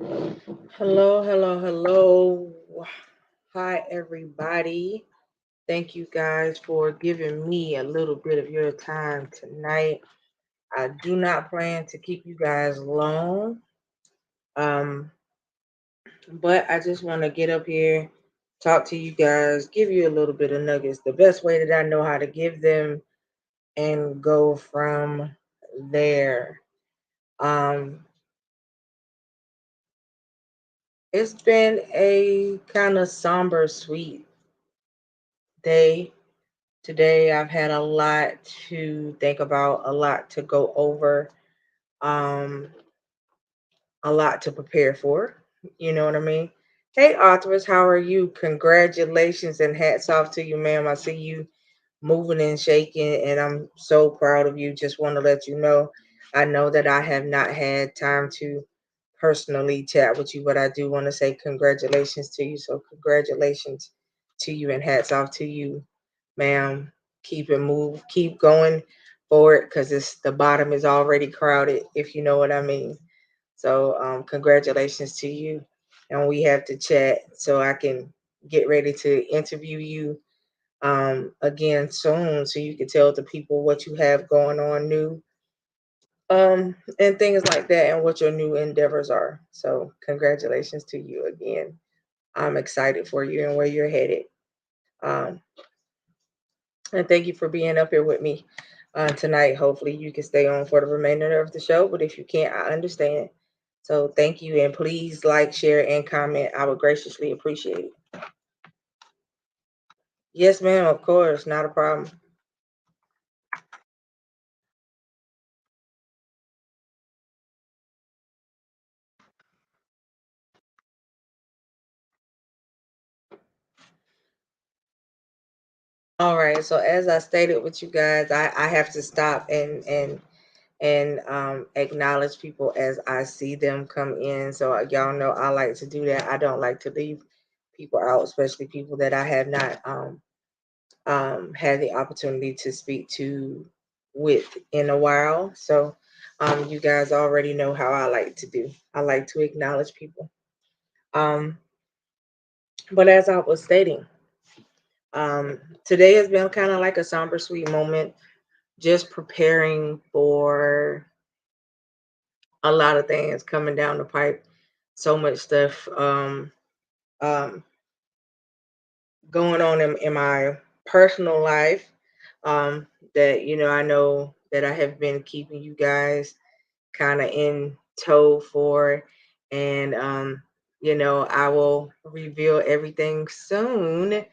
Hello, hello, hello. Hi, everybody. Thank you guys for giving me a little bit of your time tonight. I do not plan to keep you guys long, um, but I just want to get up here, talk to you guys, give you a little bit of nuggets, the best way that I know how to give them, and go from there. Um, it's been a kind of somber, sweet day. Today, I've had a lot to think about, a lot to go over, um, a lot to prepare for. You know what I mean? Hey, authors, how are you? Congratulations and hats off to you, ma'am. I see you moving and shaking, and I'm so proud of you. Just want to let you know, I know that I have not had time to personally chat with you, but I do want to say congratulations to you. So, congratulations to you and hats off to you, ma'am. Keep it move, keep going forward because it's the bottom is already crowded, if you know what I mean. So, congratulations to you, and we have to chat so I can get ready to interview you again soon, so you can tell the people what you have going on new, and things like that, and what your new endeavors are. So, congratulations to you again. I'm excited for you and where you're headed. Um, And thank you for being up here with me tonight. Hopefully, you can stay on for the remainder of the show. But if you can't, I understand. So thank you. And please like, share, and comment. I would graciously appreciate it. Yes, ma'am. Of course. Not a problem. All right. So as I stated with you guys, I have to stop and acknowledge people as I see them come in. So y'all know I like to do that. I don't like to leave people out, especially people that I have not had the opportunity to speak to with in a while. So you guys already know how I like to do. I like to acknowledge people. Um, but as I was stating, today has been kind of like a somber, sweet moment, just preparing for a lot of things coming down the pipe. So much stuff um, going on in my personal life, that I know that I have been keeping you guys kind of in tow for, and I will reveal everything soon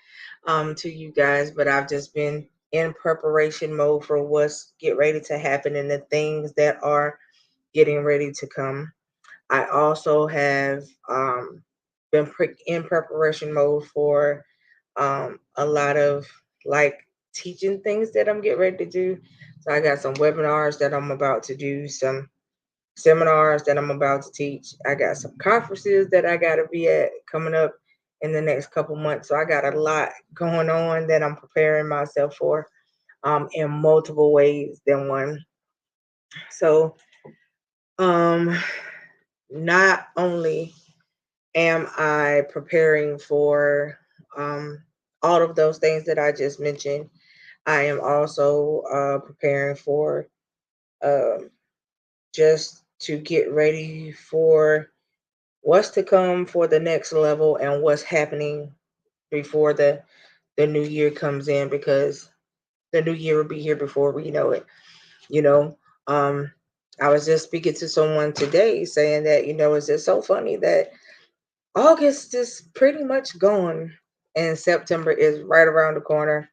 to you guys, but I've just been in preparation mode for what's get ready to happen and the things that are getting ready to come. I also have been in preparation mode for a lot of like teaching things that I'm getting ready to do. So I got some webinars that I'm about to do, some seminars that I'm about to teach. I got some conferences that I got to be at coming up in the next couple months. So I got a lot going on that I'm preparing myself for in multiple ways than one. So um, not only am I preparing for all of those things that I just mentioned, I am also preparing for um just to get ready for what's to come for the next level and what's happening before the new year comes in, because the new year will be here before we know it. You know, um, I was just speaking to someone today saying that it's just so funny that August is pretty much gone and September is right around the corner.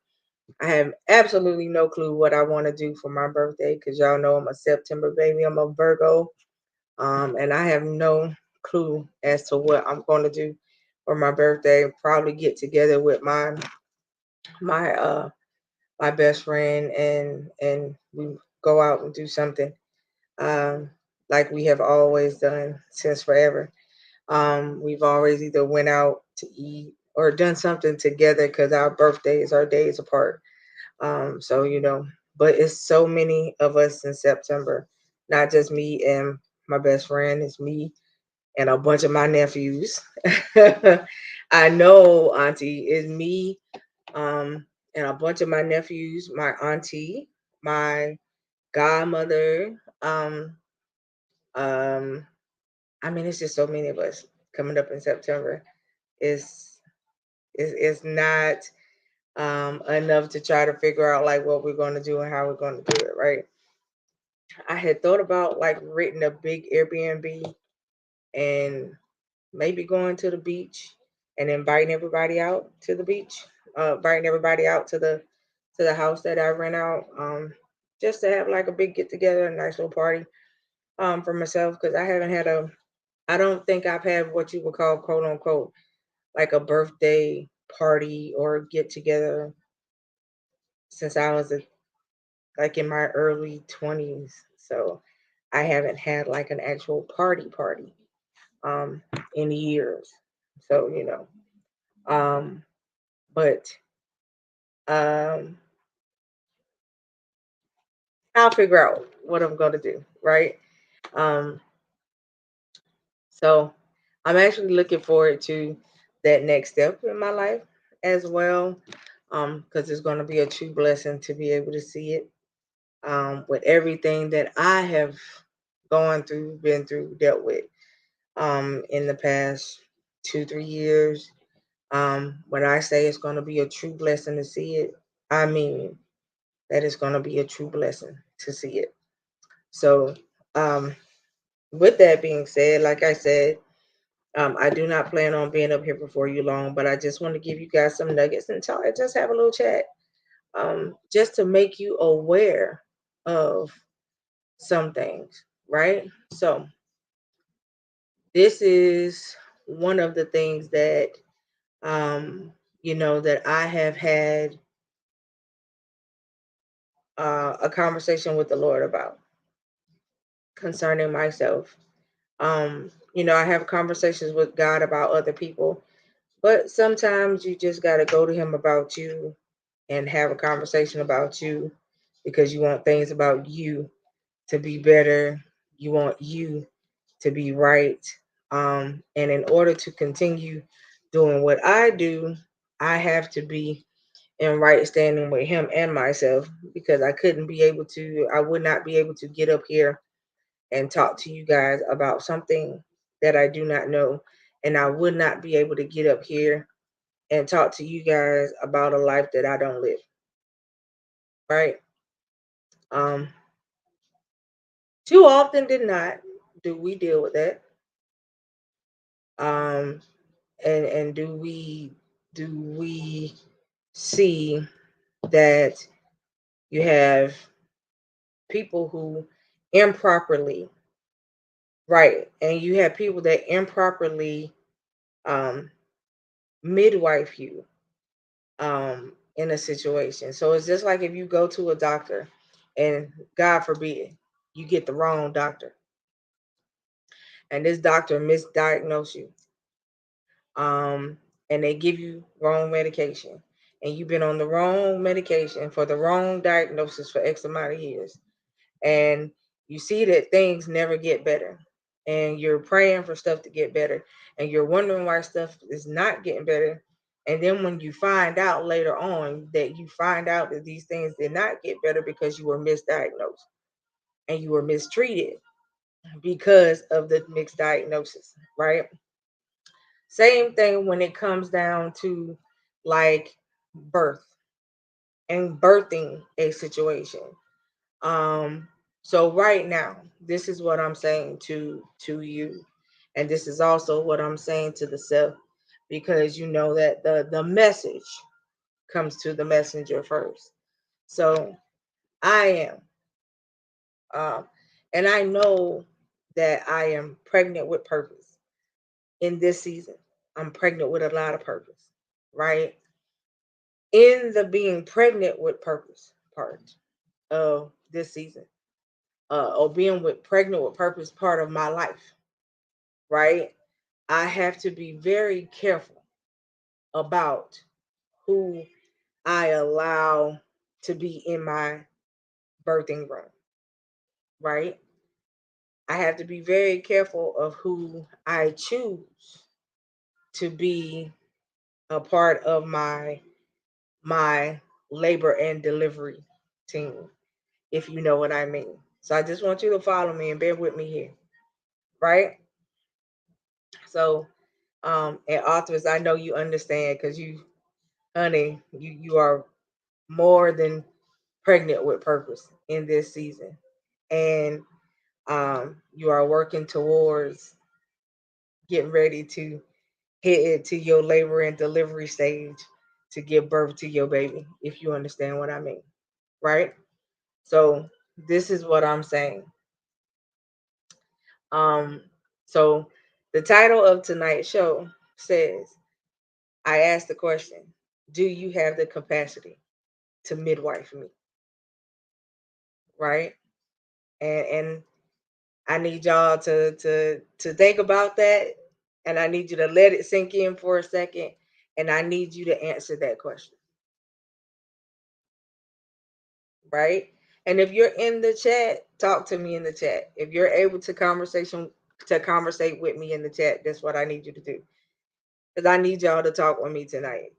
I have absolutely no clue what I want to do for my birthday because y'all know I'm a September baby. I'm a Virgo, and I have no clue as to what I'm going to do for my birthday. Probably get together with my my best friend and we go out and do something, um, like we have always done since forever. We've always either went out to eat or done something together because our birthdays are days apart. So but it's so many of us in September, not just me and my best friend. It's me, and a bunch of my nephews. I know, Auntie, is me, and a bunch of my nephews, my auntie, my godmother. Um, I mean, it's just so many of us coming up in September. It's it's not enough to try to figure out like what we're going to do and how we're going to do it, right? I had thought about like renting a big Airbnb and maybe going to the beach and inviting everybody out to the beach, inviting everybody out to the house that I rent out, just to have like a big get together, a nice little party, for myself because I don't think I've had what you would call quote unquote like a birthday party or get together since I was like in my early 20s. So I haven't had like an actual party um in years. So, um but um I'll figure out what I'm going to do, right? Um so I'm actually looking forward to that next step in my life as well, because it's going to be a true blessing to be able to see it, with everything that I have gone through, been through, dealt with, in the past 2, 3 years. When I say it's going to be a true blessing to see it, I mean that it's going to be a true blessing to see it. So, um, with that being said, like I said, I do not plan on being up here before you long, but I just want to give you guys some nuggets and talk, just have a little chat, just to make you aware of some things, right? So, this is one of the things that, um, that I have had a conversation with the Lord about concerning myself. I have conversations with God about other people, but sometimes you just got to go to Him about you and have a conversation about you because you want things about you to be better. You want you to be right. And in order to continue doing what I do, I have to be in right standing with Him and myself because I would not be able to get up here and talk to you guys about something that I do not know. And I would not be able to get up here and talk to you guys about a life that I don't live, right? Um, Too often than not do we deal with that. Um, and do we see that you have people who improperly, right, and you have people that improperly um midwife you in a situation. So it's just like if you go to a doctor and God forbid you get the wrong doctor and this doctor misdiagnose you, um and they give you wrong medication and you've been on the wrong medication for the wrong diagnosis for X amount of years, and you see that things never get better, and you're praying for stuff to get better, and you're wondering why stuff is not getting better, and then when you find out later on that you find out that these things did not get better because you were misdiagnosed and you were mistreated because of the mixed diagnosis, right? Same thing when it comes down to like birth and birthing a situation. Um, so right now, this is what I'm saying to you, and this is also what I'm saying to the self, because you know that the message comes to the messenger first. So I am, um, and I know that I am pregnant with purpose in this season. I'm pregnant with a lot of purpose, right? In the being pregnant with purpose part of this season, or being with pregnant with purpose part of my life, right? I have to be very careful about who I allow to be in my birthing room, right? I have to be very careful of who I choose to be a part of my labor and delivery team, if you know what I mean. So I just want you to follow me and bear with me here, right? So, and authors, I know you understand because you, honey, you are more than pregnant with purpose in this season, and you are working towards getting ready to hit it to your labor and delivery stage to give birth to your baby, if you understand what I mean, right? So this is what I'm saying. Um, so the title of tonight's show says, I asked the question, do you have the capacity to midwife me? Right? And I need y'all to think about that, and I need you to let it sink in for a second, and I need you to answer that question, right? And if you're in the chat, talk to me in the chat. If you're able to conversate with me in the chat, that's what I need you to do. Because I need y'all to talk with me tonight.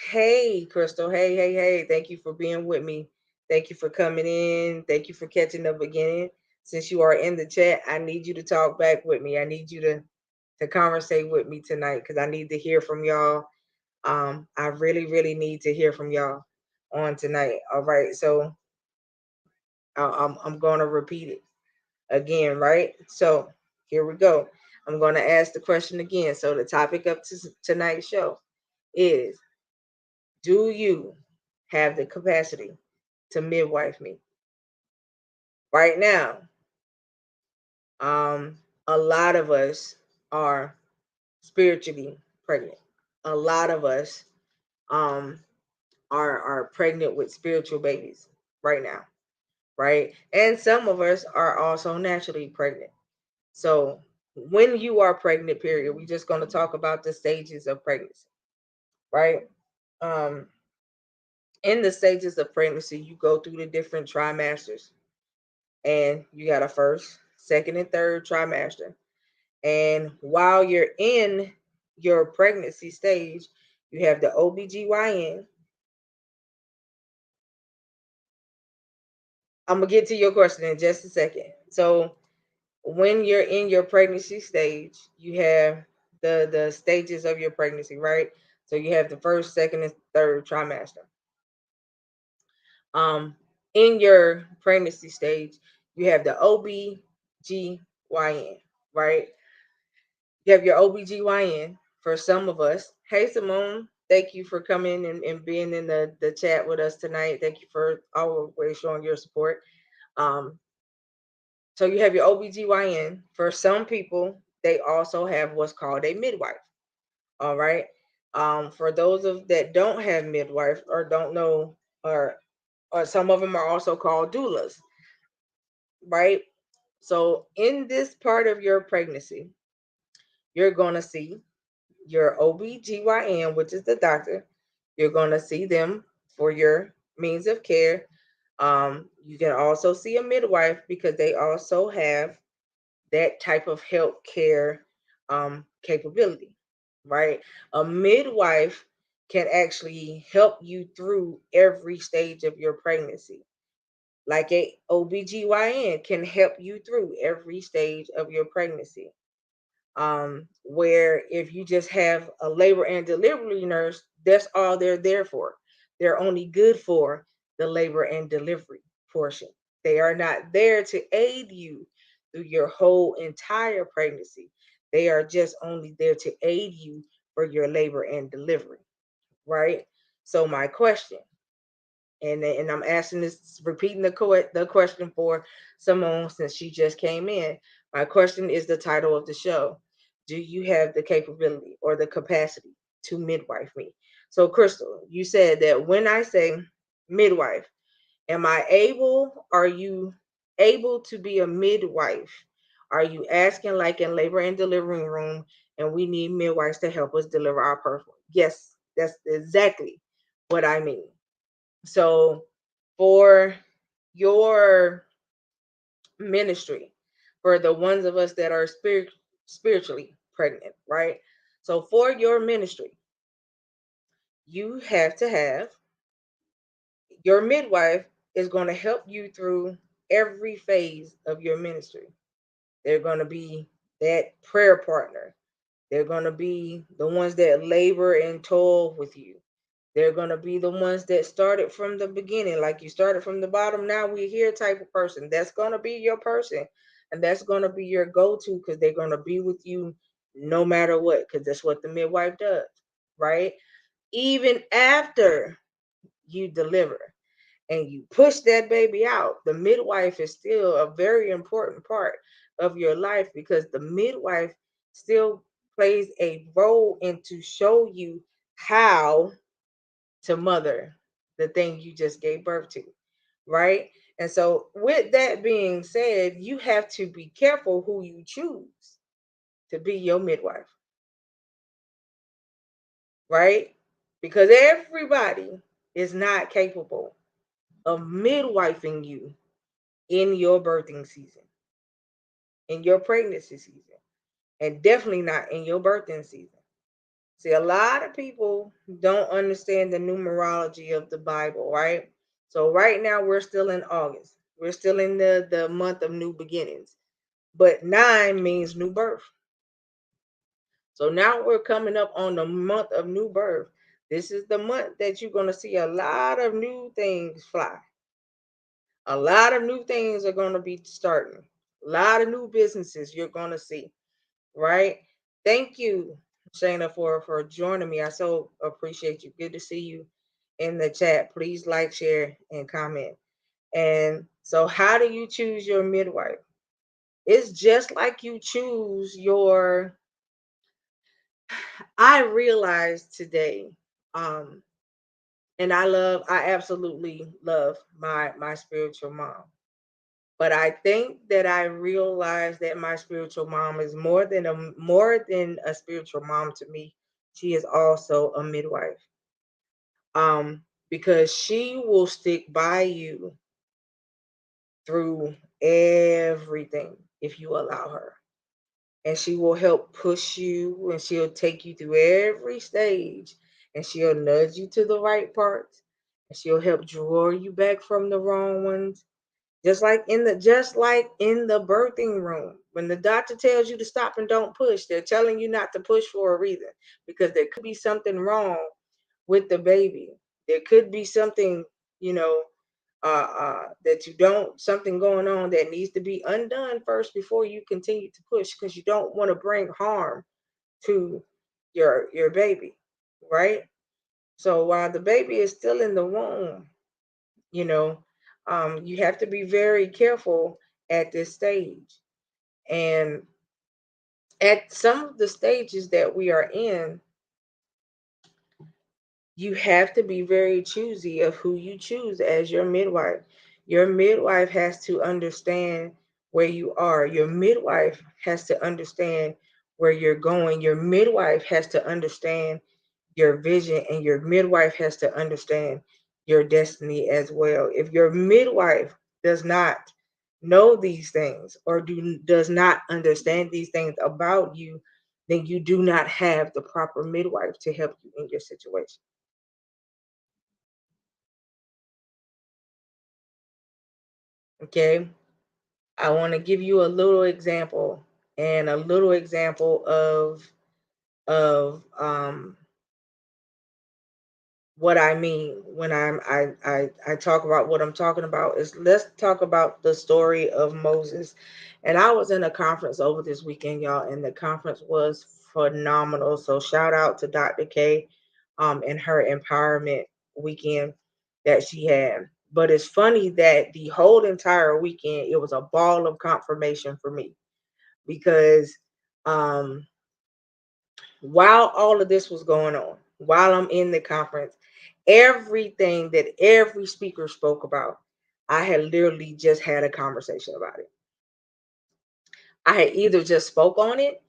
Hey, Crystal. Hey, hey, hey. Thank you for being with me. Thank you for coming in. Thank you for catching the beginning. Since you are in the chat, I need you to talk back with me. I need you to conversate with me tonight because I need to hear from y'all. I really, really need to hear from y'all on tonight. All right. So I'm going to repeat it again, right? So here we go. I'm going to ask the question again. So the topic of tonight's show is, do you have the capacity to midwife me? Right now, um, a lot of us are spiritually pregnant. A lot of us um, are pregnant with spiritual babies right now, right? And some of us are also naturally pregnant. So when you are pregnant, period, we're just going to talk about the stages of pregnancy, right? Um, in the stages of pregnancy, you go through the different trimesters, and you got a first, second, and third trimester. And while you're in your pregnancy stage, you have the OBGYN. I'm going to get to your question in just a second. So, when you're in your pregnancy stage, you have the stages of your pregnancy, right? So you have the first, second, and third trimester. Um, in your pregnancy stage, you have the OBGYN, right? You have your OBGYN for some of us. Hey, Simone, thank you for coming and being in the chat with us tonight. Thank you for always showing your support. Um, so you have your OBGYN. For some people, they also have what's called a midwife. All right. For those of that don't have midwife or don't know, or some of them are also called doulas, right? So in this part of your pregnancy, you're gonna see your OBGYN, which is the doctor. You're gonna see them for your means of care. You can also see a midwife because they also have that type of health care capability, right? A midwife can actually help you through every stage of your pregnancy. Like a OBGYN can help you through every stage of your pregnancy. Where if you just have a labor and delivery nurse, that's all they're there for. They're only good for the labor and delivery portion. They are not there to aid you through your whole entire pregnancy. They are just only there to aid you for your labor and delivery, right? So my question, and I'm asking this, repeating the question for Simone since she just came in. My question is the title of the show. Do you have the capability or the capacity to midwife me? So, Crystal, you said that when I say midwife, are you able to be a midwife? Are you asking like in labor and delivering room and we need midwives to help us deliver our person? Yes, that's exactly what I mean. So for your ministry, for the ones of us that are spiritually pregnant, right? So for your ministry, you have to have your midwife is going to help you through every phase of your ministry. They're going to be that prayer partner. They're going to be the ones that labor and toil with you. They're going to be the ones that started from the beginning, like you started from the bottom. Now we're here type of person. That's going to be your person. And that's going to be your go to because they're going to be with you no matter what, because that's what the midwife does, right? Even after you deliver and you push that baby out, the midwife is still a very important part of your life because the midwife still plays a role in to show you how to mother the thing you just gave birth to, right? And so, with that being said, you have to be careful who you choose to be your midwife, right? Because everybody is not capable of midwifing you in your birthing season, in your pregnancy season, and definitely not in your birthing season. See, a lot of people don't understand the numerology of the Bible, right? So right now we're still in August. We're still in the month of new beginnings. But 9 means new birth. So now we're coming up on the month of new birth. This is the month that you're going to see a lot of new things fly. A lot of new things are going to be starting. A lot of new businesses you're going to see, right? Thank you, Shayna, for joining me. I so appreciate you. Good to see you in the chat. Please like, share, and comment. And so, how do you choose your midwife? It's just like you choose your. I realized today, um, and I absolutely love my spiritual mom. But I think that I realized that my spiritual mom is more than a spiritual mom to me. She is also a midwife. Because she will stick by you through everything if you allow her. And she will help push you and she'll take you through every stage and she'll nudge you to the right parts and she'll help draw you back from the wrong ones. Just like in the birthing room, when the doctor tells you to stop and don't push, they're telling you not to push for a reason because there could be something wrong with the baby. There could be something, you know, that you don't something going on that needs to be undone first before you continue to push because you don't want to bring harm to your baby, right? So while the baby is still in the womb, you know, you have to be very careful at this stage. And at some of the stages that we are in, you have to be very choosy of who you choose as your midwife. Your midwife has to understand where you are. Your midwife has to understand where you're going. Your midwife has to understand your vision, and your midwife has to understand your destiny as well. If your midwife does not know these things or does not understand these things about you, then you do not have the proper midwife to help you in your situation. Okay. I want to give you a little example and a little example of what I mean when I talk about what I'm talking about is let's talk about the story of Moses. And I was in a conference over this weekend, y'all, and the conference was phenomenal. So shout out to Dr. K and her empowerment weekend that she had. But it's funny that the whole entire weekend it was a ball of confirmation for me because um while all of this was going on, while I'm in the conference, everything that every speaker spoke about, I had literally just had a conversation about it. I had either just spoke on it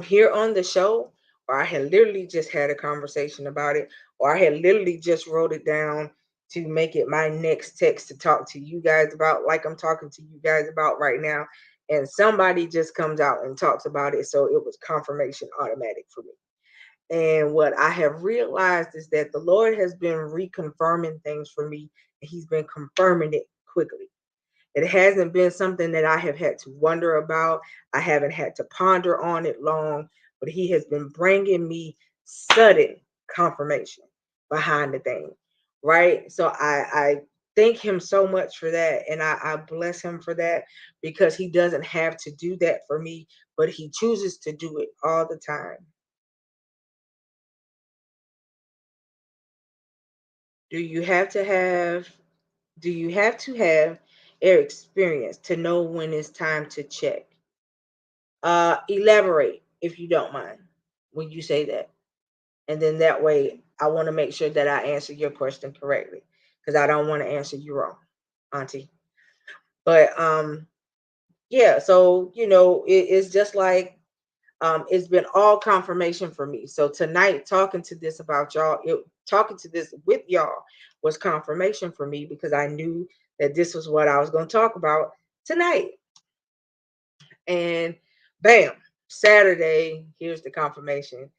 here on the show, or I had literally just had a conversation about it, or I had literally just wrote it down to make it my next text to talk to you guys about, like I'm talking to you guys about right now. and somebody just comes out and talks about it. So it was confirmation automatic for me. And what I have realized is that the Lord has been reconfirming things for me, and He's been confirming it quickly. It hasn't been something that I have had to wonder about. I haven't had to ponder on it long, but He has been bringing me sudden confirmation behind the thing, right? So I thank Him so much for that, and I bless Him for that, because He doesn't have to do that for me, but He chooses to do it all the time. Do you have to have do you have to have air experience to know when it's time to check? Elaborate if you don't mind when you say that. And then that way I want to make sure that I answer your question correctly, because I don't want to answer you wrong, Auntie. But yeah, so it's just like it's been all confirmation for me. So tonight, talking to this with y'all was confirmation for me, because I knew that this was what I was going to talk about tonight. And bam, Saturday, here's the confirmation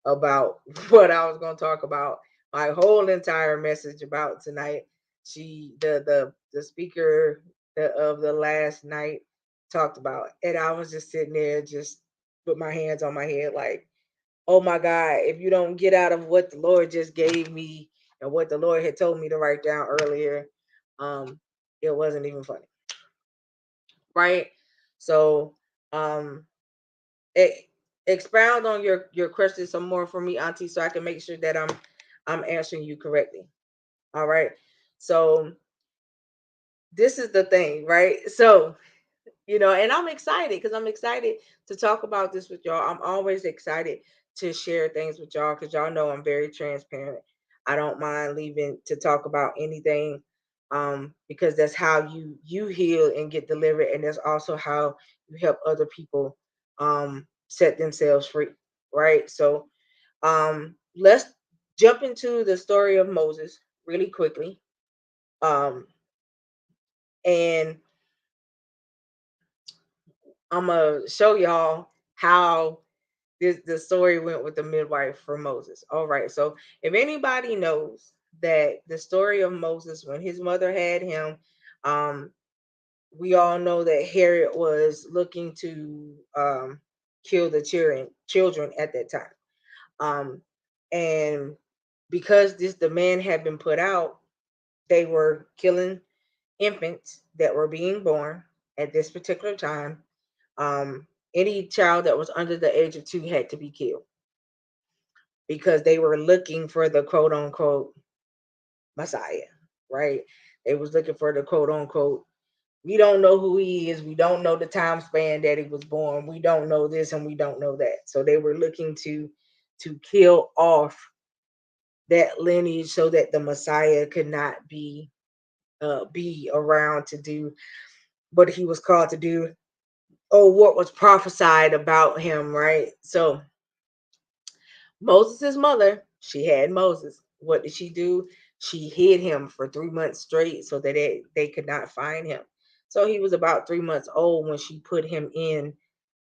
about what I was going to talk about. My whole entire message about tonight. The speaker of the last night talked about, and I was just sitting there, just put my hands on my head, like, oh my God, if you don't get out of what the Lord just gave me and what the Lord had told me to write down earlier, um, it wasn't even funny, right? So, um, e- expound on your question some more for me, Auntie, so I can make sure that I'm answering you correctly. All right. So this is the thing, right? So and I'm excited, because I'm excited to talk about this with y'all. I'm always excited to share things with y'all, because y'all know I'm very transparent. I don't mind leaving to talk about anything, because that's how you heal and get delivered, and that's also how you help other people set themselves free, right? So let's jump into the story of Moses really quickly. Um and I'm gonna show y'all how this the story went with the midwife for Moses. All right. So if anybody knows that the story of Moses, when his mother had him, um, we all know that Herod was looking to kill the children at that time. Um, and because this demand had been put out, they were killing infants that were being born at this particular time. Any child that was under the age of 2 had to be killed, because they were looking for the quote unquote Messiah, right? They was looking for the quote unquote, we don't know who he is, we don't know the time span that he was born, we don't know this and we don't know that. So they were looking to kill off that lineage so that the Messiah could not be around to do what he was called to do, or what was prophesied about him, right? So Moses' mother, she had Moses. What did she do? She hid him for 3 months straight so that they could not find him. So he was about 3 months old when she put him in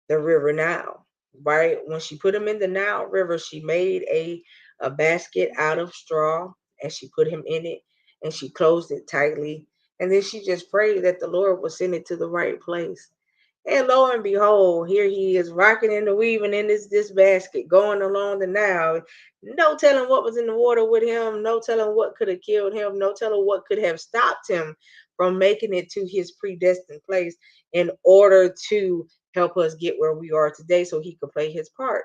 the river Nile, right? When she put him in the Nile River, she made a basket out of straw, and she put him in it, and she closed it tightly. And then she just prayed that the Lord would send it to the right place. And lo and behold, here he is rocking and weaving in this basket, going along the Nile. No telling what was in the water with him. No telling what could have killed him. No telling what could have stopped him from making it to his predestined place in order to help us get where we are today, so he could play his part.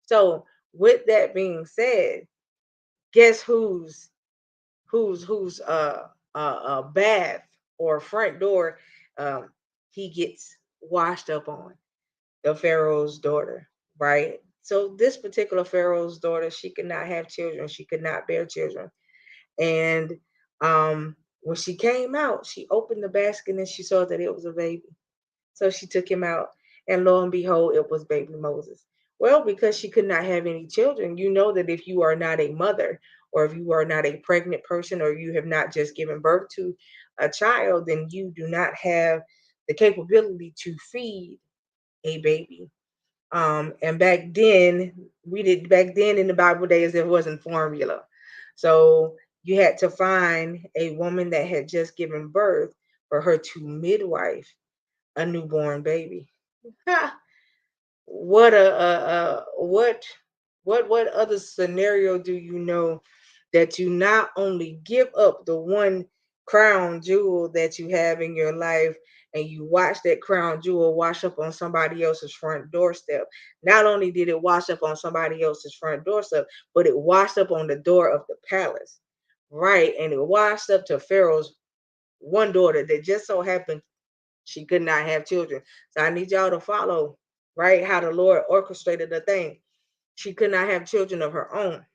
So, with that being said, guess whose bath or front door um, he gets washed up on? The Pharaoh's daughter, right? So this particular Pharaoh's daughter, she could not have children. She could not bear children. And when she came out, she opened the basket and she saw that it was a baby. So she took him out, and lo and behold, it was baby Moses. Well, because she could not have any children, you know that if you are not a mother, or if you are not a pregnant person, or you have not just given birth to a child, then you do not have the capability to feed a baby. And back then in the Bible days, there wasn't formula. So you had to find a woman that had just given birth for her to midwife a newborn baby. Ha! What what other scenario do you know that you not only give up the one crown jewel that you have in your life, and you watch that crown jewel wash up on somebody else's front doorstep? Not only did it wash up on somebody else's front doorstep, but it washed up on the door of the palace, right? And it washed up to Pharaoh's one daughter that just so happened she could not have children. So I need y'all to follow, right, how the Lord orchestrated the thing. She could not have children of her own.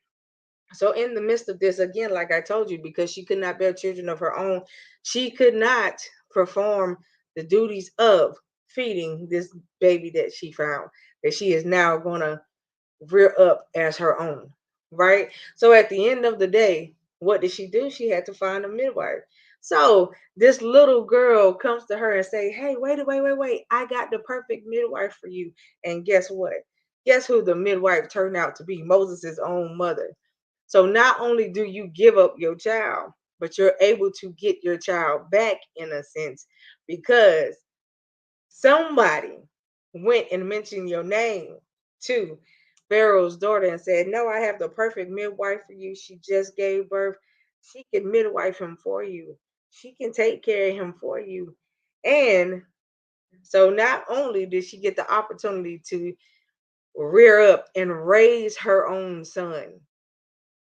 So in the midst of this, again, like I told you, because she could not bear children of her own, she could not perform the duties of feeding this baby that she found, that she is now going to rear up as her own, right? So at the end of the day, what did she do? She had to find a midwife. So this little girl comes to her and say, "Hey, wait! I got the perfect midwife for you." And guess what? Guess who the midwife turned out to be? Moses' own mother. So not only do you give up your child, but you're able to get your child back in a sense, because somebody went and mentioned your name to Pharaoh's daughter and said, "No, I have the perfect midwife for you. She just gave birth. She can midwife him for you. She can take care of him for you." And so not only did she get the opportunity to rear up and raise her own son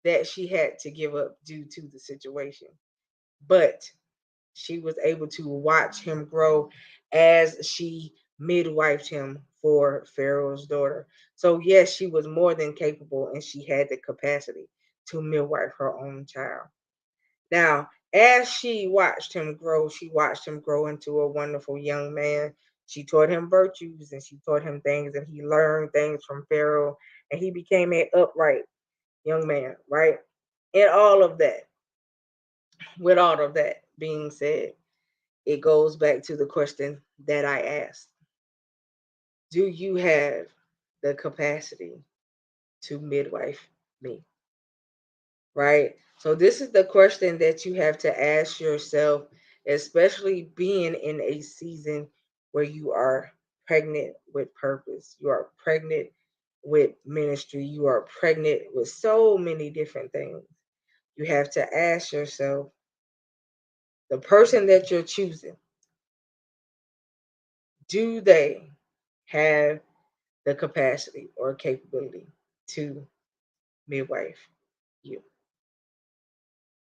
that she had to give up due to the situation, but she was able to watch him grow as she midwifed him for Pharaoh's daughter. So, yes, she was more than capable and she had the capacity to midwife her own child. Now, as she watched him grow into a wonderful young man. She taught him virtues and she taught him things, and he learned things from Pharaoh, and he became an upright young man, right? And all of that, with all of that being said, it goes back to the question that I asked. Do you have the capacity to midwife me? Right? So, this is the question that you have to ask yourself, especially being in a season where you are pregnant with purpose, you are pregnant with ministry, you are pregnant with so many different things. You have to ask yourself, the person that you're choosing, do they have the capacity or capability to midwife you,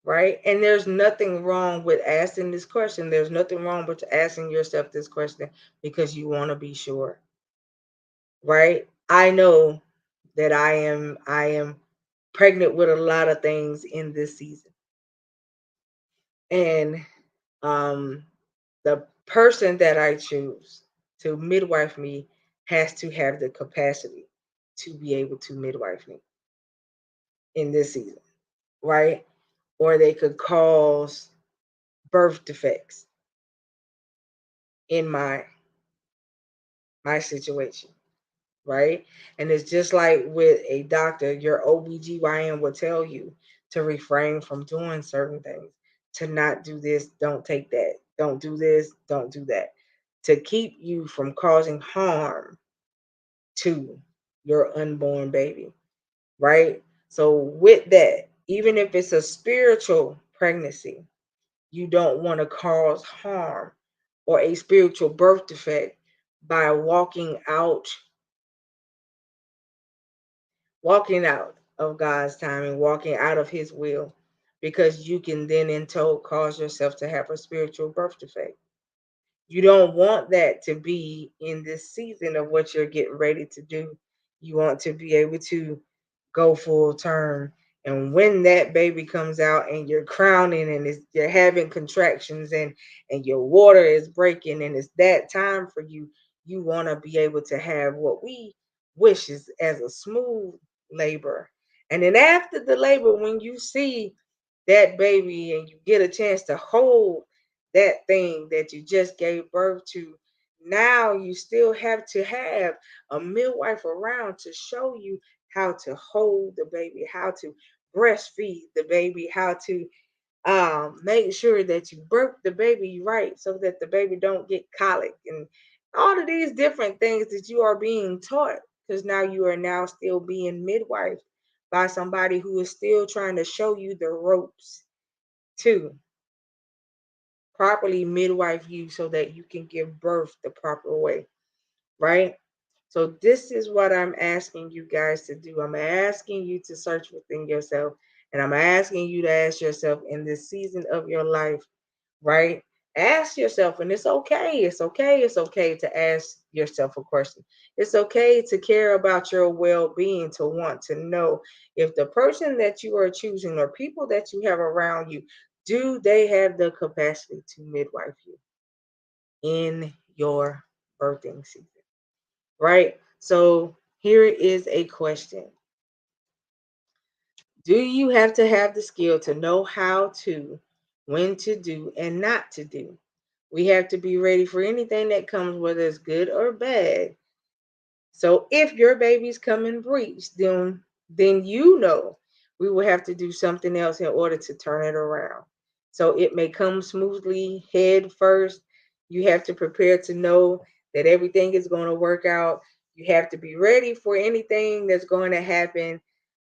right? And there's nothing wrong with asking this question. There's nothing wrong with asking yourself this question because you want to be sure, right? I know that I am pregnant with a lot of things in this season. And um the person that I choose to midwife me has to have the capacity to be able to midwife me in this season, right? Or they could cause birth defects in my situation, right? And it's just like with a doctor, your OBGYN will tell you to refrain from doing certain things, to not do this, don't take that, don't do this, don't do that, to keep you from causing harm to your unborn baby, right? So with that, even if it's a spiritual pregnancy, you don't want to cause harm or a spiritual birth defect by walking out of God's time and walking out of his will, because you can then in total cause yourself to have a spiritual birth defect. You don't want that to be in this season of what you're getting ready to do. You want to be able to go full term. And when that baby comes out and you're crowning and you're having contractions and your water is breaking and it's that time for you, you want to be able to have what we wish is as a smooth labor. And then after the labor, when you see that baby and you get a chance to hold that thing that you just gave birth to, now you still have to have a midwife around to show you how to hold the baby, how to breastfeed the baby, how to make sure that you birth the baby right so that the baby don't get colic and all of these different things that you are being taught, because now you are now still being midwife by somebody who is still trying to show you the ropes to properly midwife you so that you can give birth the proper way, right? So this is what I'm asking you guys to do. I'm asking you to search within yourself, and I'm asking you to ask yourself in this season of your life, right? Ask yourself, and it's okay. It's okay. It's okay to ask yourself a question. It's okay to care about your well being, to want to know if the person that you are choosing or people that you have around you, do they have the capacity to midwife you in your birthing season, right? So here is a question. Do you have to have the skill to know how to, when to do, and not to do? We have to be ready for anything that comes, whether it's good or bad. So if your baby's coming breech, then you know we will have to do something else in order to turn it around. So it may come smoothly head first. You have to prepare to know that everything is going to work out. You have to be ready for anything that's going to happen.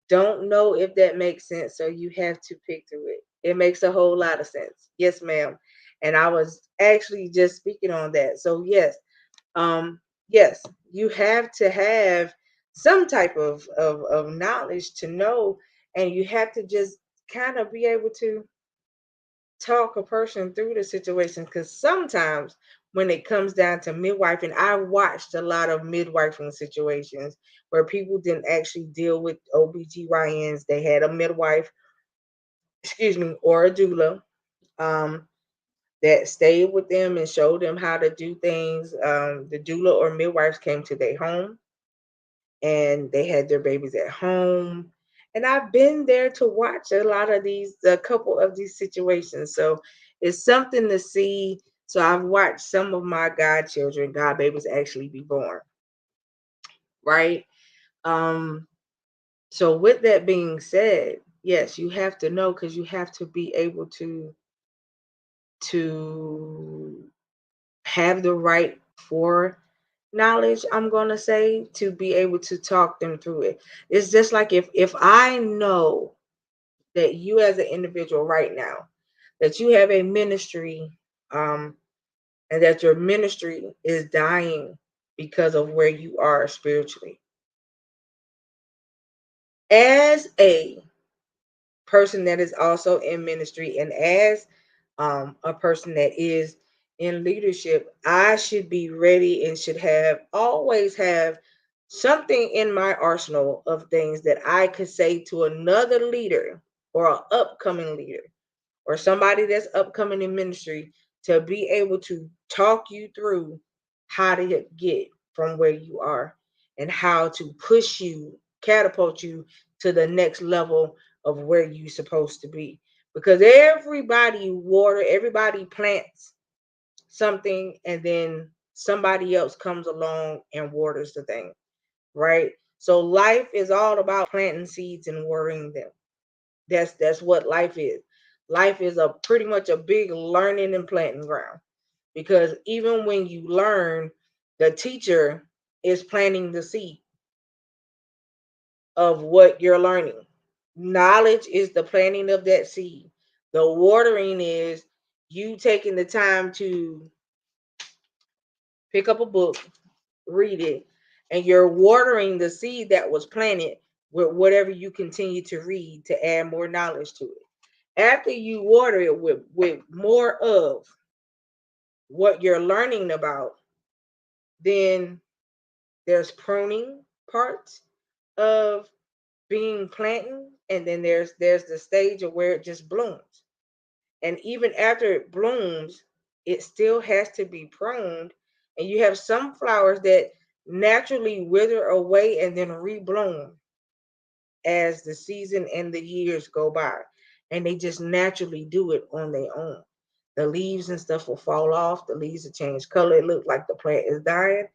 Don't know if that makes sense, so you have to pick through it. It makes a whole lot of sense. Yes, ma'am. And I was actually just speaking on that. So um, yes, you have to have some type of knowledge to know, and you have to just kind of be able to talk a person through the situation, because sometimes when it comes down to midwifing, I watched a lot of midwifing situations where people didn't actually deal with OBGYNs. They had a midwife, excuse me, or a doula, um, that stayed with them and showed them how to do things. The doula or midwives came to their home and they had their babies at home. And I've been there to watch a lot of these, a couple of these situations. So it's something to see. So I've watched some of my godchildren, god babies actually be born, right? Um, so with that being said, yes, you have to know, because you have to be able to have the right for knowledge, I'm going to say, to be able to talk them through it. It's just like if I know that you as an individual right now, that you have a ministry, and that your ministry is dying because of where you are spiritually, as a person that is also in ministry, and as a person that is in leadership, I should be ready and should have always have something in my arsenal of things that I could say to another leader or an upcoming leader or somebody that's upcoming in ministry, to be able to talk you through how to get from where you are and how to push you, catapult you to the next level of where you're supposed to be. Because everybody plants something, and then somebody else comes along and waters the thing, right? So life is all about planting seeds and watering them. That's what life is. Life is a pretty much a big learning and planting ground, because even when you learn, the teacher is planting the seed of what you're learning. Knowledge is the planting of that seed. The watering is you taking the time to pick up a book, read it, and you're watering the seed that was planted with whatever you continue to read to add more knowledge to it. After you water it with more of what you're learning about, then there's pruning parts of being planting, and then there's the stage of where it just blooms. And even after it blooms, it still has to be pruned. And you have some flowers that naturally wither away and then rebloom as the season and the years go by. And they just naturally do it on their own. the leaves and stuff will fall off. The leaves will change color. It looks like the plant is dying,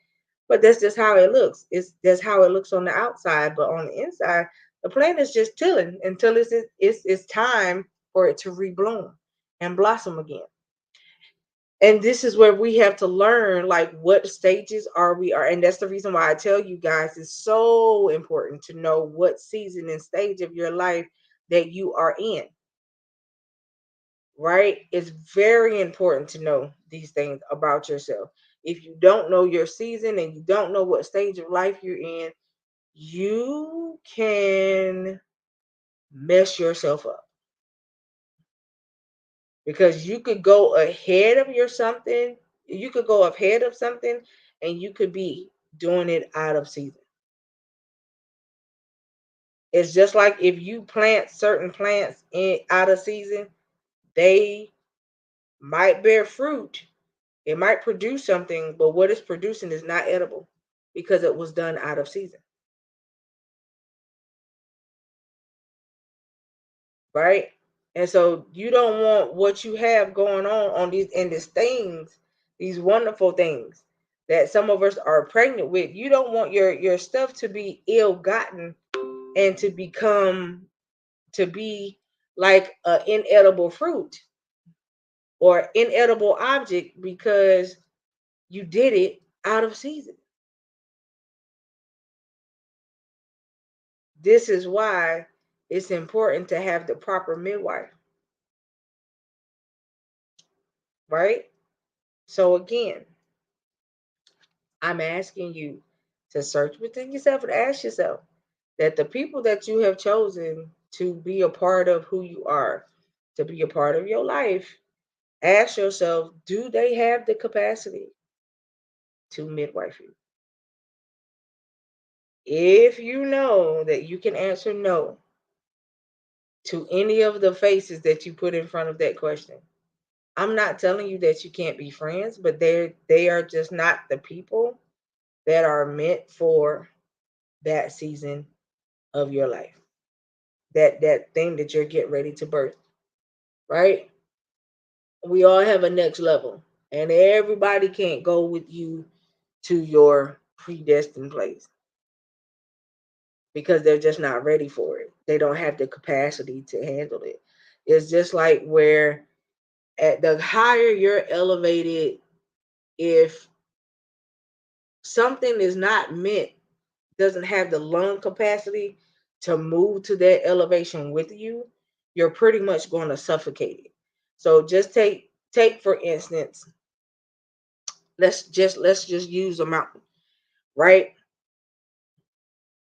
but that's just how it looks. That's how it looks on the outside, but on the inside, the plant is just chilling until it's time for it to rebloom and blossom again. And this is where we have to learn, like, what stages are, and that's the reason why I tell you guys it's so important to know what season and stage of your life that you are in. Right? It's very important to know these things about yourself. If you don't know your season and you don't know what stage of life you're in, you can mess yourself up, because you could go ahead of your something, you could go ahead of something, and you could be doing it out of season. It's just like if you plant certain plants in out of season, they might bear fruit. It might produce something, but what it's producing is not edible because it was done out of season, right? And so you don't want what you have going on these and these things, these wonderful things that some of us are pregnant with. You don't want your stuff to be ill-gotten and to be like an inedible fruit or inedible object because you did it out of season. This is why it's important to have the proper midwife, right? So again, I'm asking you to search within yourself and ask yourself that the people that you have chosen to be a part of who you are, to be a part of your life, ask yourself, do they have the capacity to midwife you? If you know that you can answer no to any of the faces that you put in front of that question, I'm not telling you that you can't be friends, but they are just not the people that are meant for that season of your life. That thing that you're getting ready to birth, right? We all have a next level, and everybody can't go with you to your predestined place because they're just not ready for it. They don't have the capacity to handle it. It's just like where at the higher you're elevated, if something is not meant, doesn't have the lung capacity to move to that elevation with you, you're pretty much going to suffocate it. So just take for instance, let's just use a mountain, right?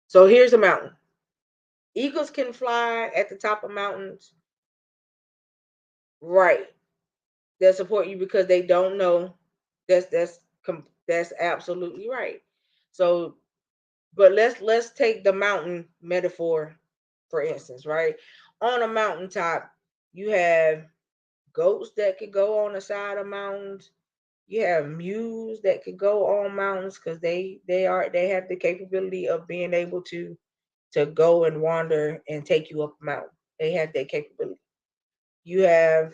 So here's a mountain. Eagles can fly at the top of mountains, right? They'll support you because they don't know. That's absolutely right. So, but let's take the mountain metaphor for instance, right? On a mountaintop, you have goats that could go on the side of mountains. You have mules that could go on mountains because they have the capability of being able to go and wander and take you up a mountain. They have that capability. You have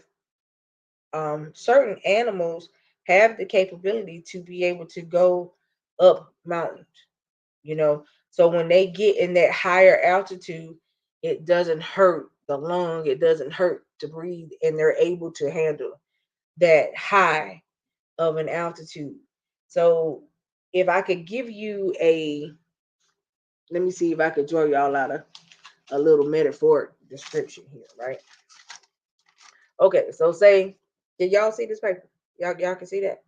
certain animals have the capability to be able to go up mountains, you know. So when they get in that higher altitude, it doesn't hurt the lung, it doesn't hurt to breathe, and they're able to handle that high of an altitude. So if I could give you let me see if I could draw y'all out a little metaphoric description here, right? Okay, so say, can y'all see this paper? Y'all can see that?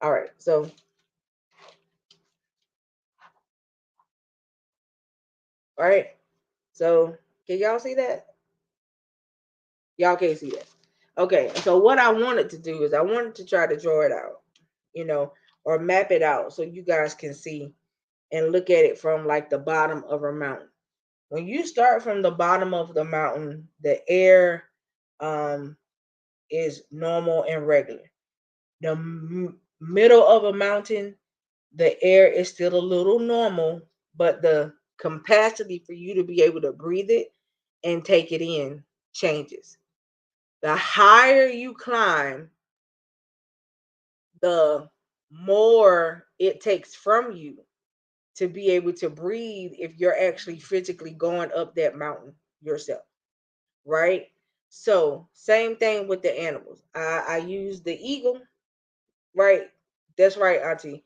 All right, so all right, so can y'all see that? Y'all can't see that. Okay, so what I wanted to do is I wanted to try to draw it out, you know, or map it out so you guys can see and look at it from like the bottom of a mountain. When you start from the bottom of the mountain, the air um, is normal and regular. The middle of a mountain, the air is still a little normal, but the capacity for you to be able to breathe it and take it in changes. The higher you climb, the more it takes from you to be able to breathe if you're actually physically going up that mountain yourself, right? So, same thing with the animals. I use the eagle, right? That's right, Auntie.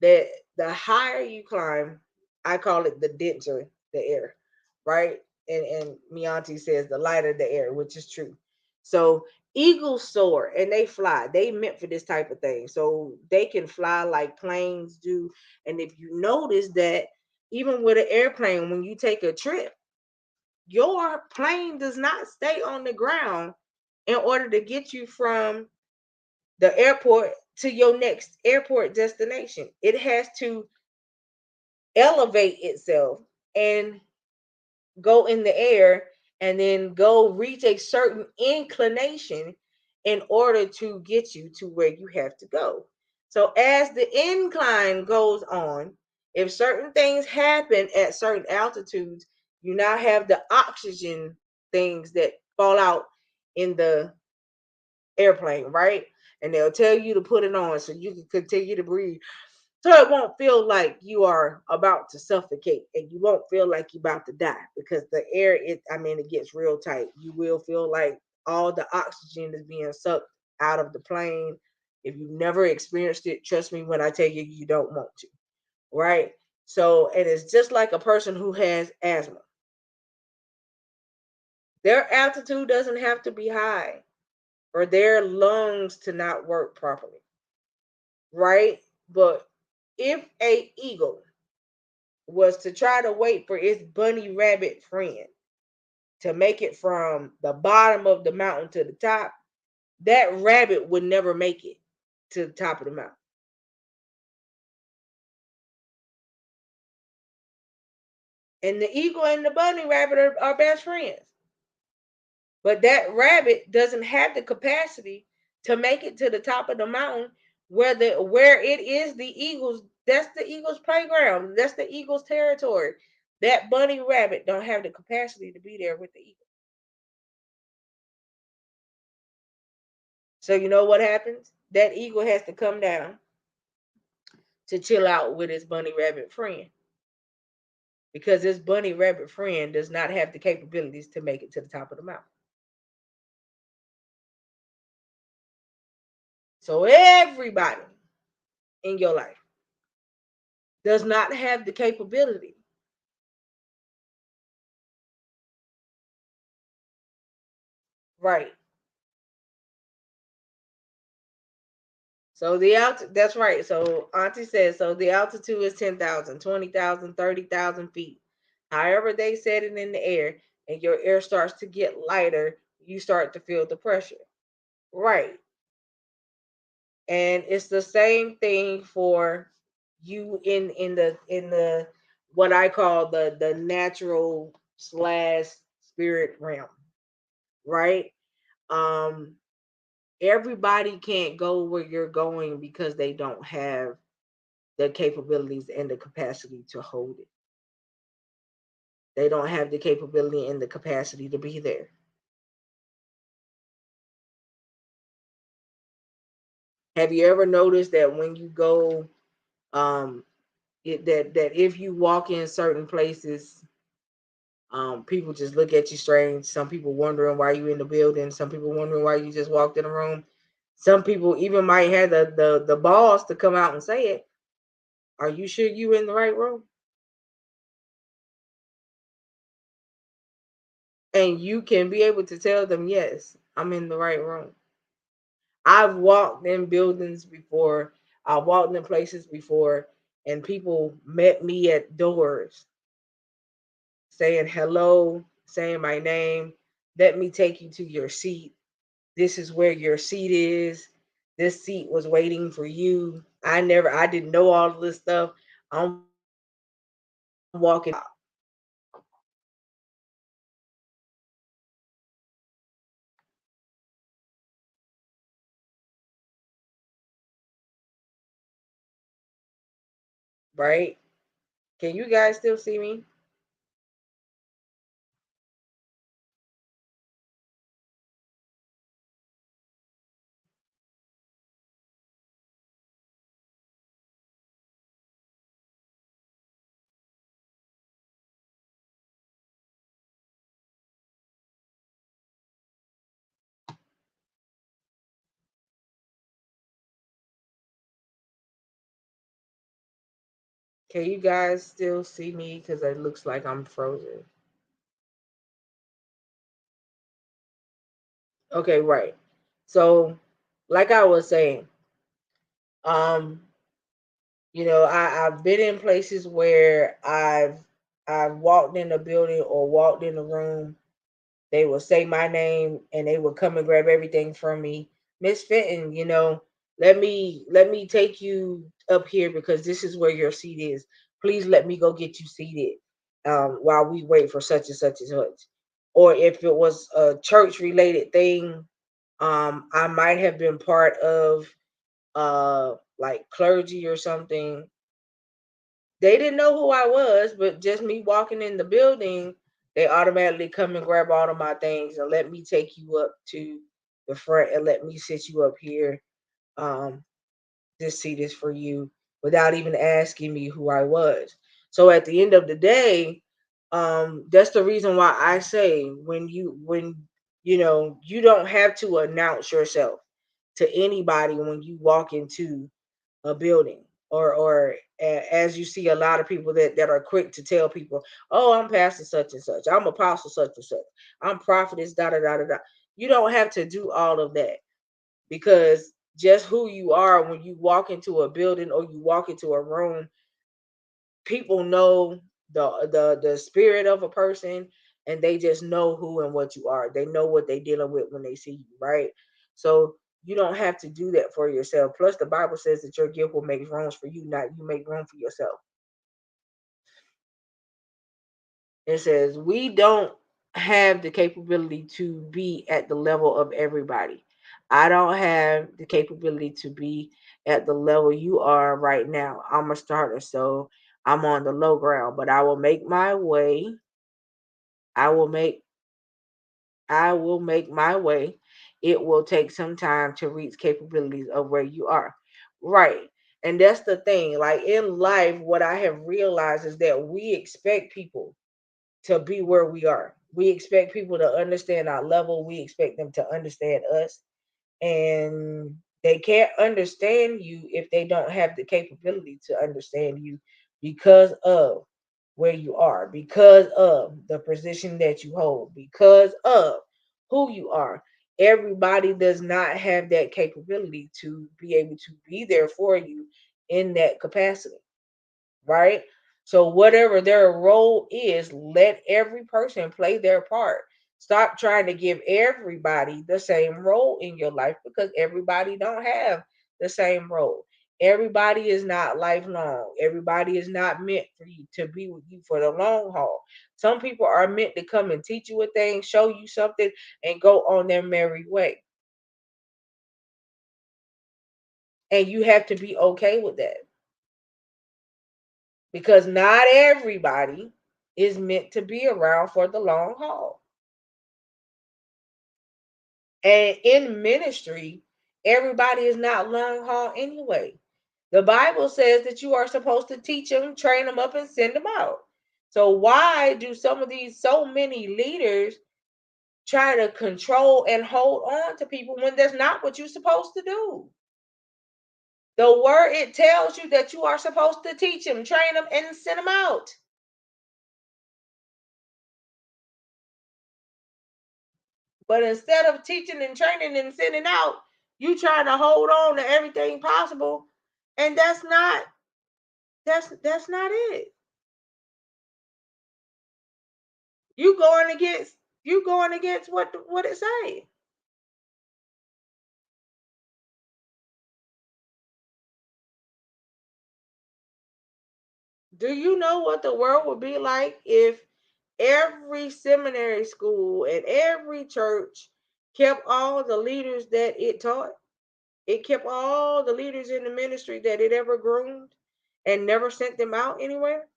That the higher you climb, I call it the denser the air, right? And my auntie says the lighter the air, which is true. So eagles soar and they fly. They meant for this type of thing. So they can fly like planes do. And if you notice that even with an airplane, when you take a trip, your plane does not stay on the ground in order to get you from the airport to your next airport destination. It has to elevate itself and go in the air and then go reach a certain inclination in order to get you to where you have to go. So as the incline goes on, if certain things happen at certain altitudes, you now have the oxygen things that fall out in the airplane, right? And they'll tell you to put it on so you can continue to breathe, so it won't feel like you are about to suffocate and you won't feel like you're about to die, because the air, it gets real tight. You will feel like all the oxygen is being sucked out of the plane. If you've never experienced it, trust me when I tell you, you don't want to, right? So, and it's just like a person who has asthma. Their altitude doesn't have to be high for their lungs to not work properly, right? But if a eagle was to try to wait for its bunny rabbit friend to make it from the bottom of the mountain to the top, that rabbit would never make it to the top of the mountain. And the eagle and the bunny rabbit are best friends. But that rabbit doesn't have the capacity to make it to the top of the mountain where it is the eagles. That's the eagles' playground. That's the eagles' territory. That bunny rabbit don't have the capacity to be there with the eagle. So you know what happens? That eagle has to come down to chill out with his bunny rabbit friend, because his bunny rabbit friend does not have the capabilities to make it to the top of the mountain. So everybody in your life does not have the capability. Right. So that's right. So Auntie says, so the altitude is 10,000, 20,000, 30,000 feet. However they set it in the air and your air starts to get lighter, you start to feel the pressure. Right. And it's the same thing for you in the what I call the natural slash spirit realm, right? um Everybody can't go where you're going because they don't have the capabilities and the capacity to hold it. They don't have the capability and the capacity to be there. Have you ever noticed that when you go, um that if you walk in certain places, people just look at you strange. Some people wondering why you in the building. Some people wondering why you just walked in the room. Some people even might have the balls to come out and say it. Are you sure you in the right room? And you can be able to tell them, yes, I'm in the right room. I've walked in buildings before. I walked in places before, and people met me at doors saying hello, saying my name. Let me take you to your seat. This is where your seat is. This seat was waiting for you. I didn't know all of this stuff. I'm walking out, right? Can you guys still see me? Can you guys still see me? Because it looks like I'm frozen. Okay, right. So, like I was saying, um, I've been in places where I've walked in a building or walked in a room. They would say my name and they would come and grab everything from me. Miss Fenton, let me take you up here because this is where your seat is. Please let me go get you seated while we wait for such and such and such. Or if it was a church related thing, I might have been part of like clergy or something. They didn't know who I was, but just me walking in the building, they automatically come and grab all of my things and let me take you up to the front and let me sit you up here. Um, this seat is for you without even asking me who I was. So at the end of the day, that's the reason why I say when you don't have to announce yourself to anybody when you walk into a building as you see a lot of people that are quick to tell people, oh, I'm pastor such and such, I'm apostle such and such, I'm prophetess da da da da da. You don't have to do all of that because just who you are when you walk into a building or you walk into a room, people know the spirit of a person and they just know who and what you are. They know what they're dealing with when they see you, right? So you don't have to do that for yourself. Plus, the Bible says that your gift will make rooms for you, not you make room for yourself. It says we don't have the capability to be at the level of everybody. I don't have the capability to be at the level you are right now. I'm a starter, so I'm on the low ground, but I will make my way. I will make I will make my way. It will take some time to reach capabilities of where you are. Right. And that's the thing. Like in life, what I have realized is that we expect people to be where we are. We expect people to understand our level. We expect them to understand us. And they can't understand you if they don't have the capability to understand you because of where you are, because of the position that you hold, because of who you are. Everybody does not have that capability to be able to be there for you in that capacity, right? So whatever their role is, let every person play their part. Stop trying to give everybody the same role in your life because everybody don't have the same role. Everybody is not lifelong. Everybody is not meant for you to be with you for the long haul. Some people are meant to come and teach you a thing, show you something, and go on their merry way. And you have to be okay with that because not everybody is meant to be around for the long haul. And in ministry, everybody is not long haul anyway. The Bible says that you are supposed to teach them, train them up, and send them out. So why do some of these so many leaders try to control and hold on to people when that's not what you're supposed to do? The word, it tells you that you are supposed to teach them, train them, and send them out. But instead of teaching and training and sending out, you trying to hold on to everything possible, and that's not it. You going against what it say. Do you know what the world would be like if every seminary school and every church kept all the leaders that it taught? It kept all the leaders in the ministry that it ever groomed and never sent them out anywhere.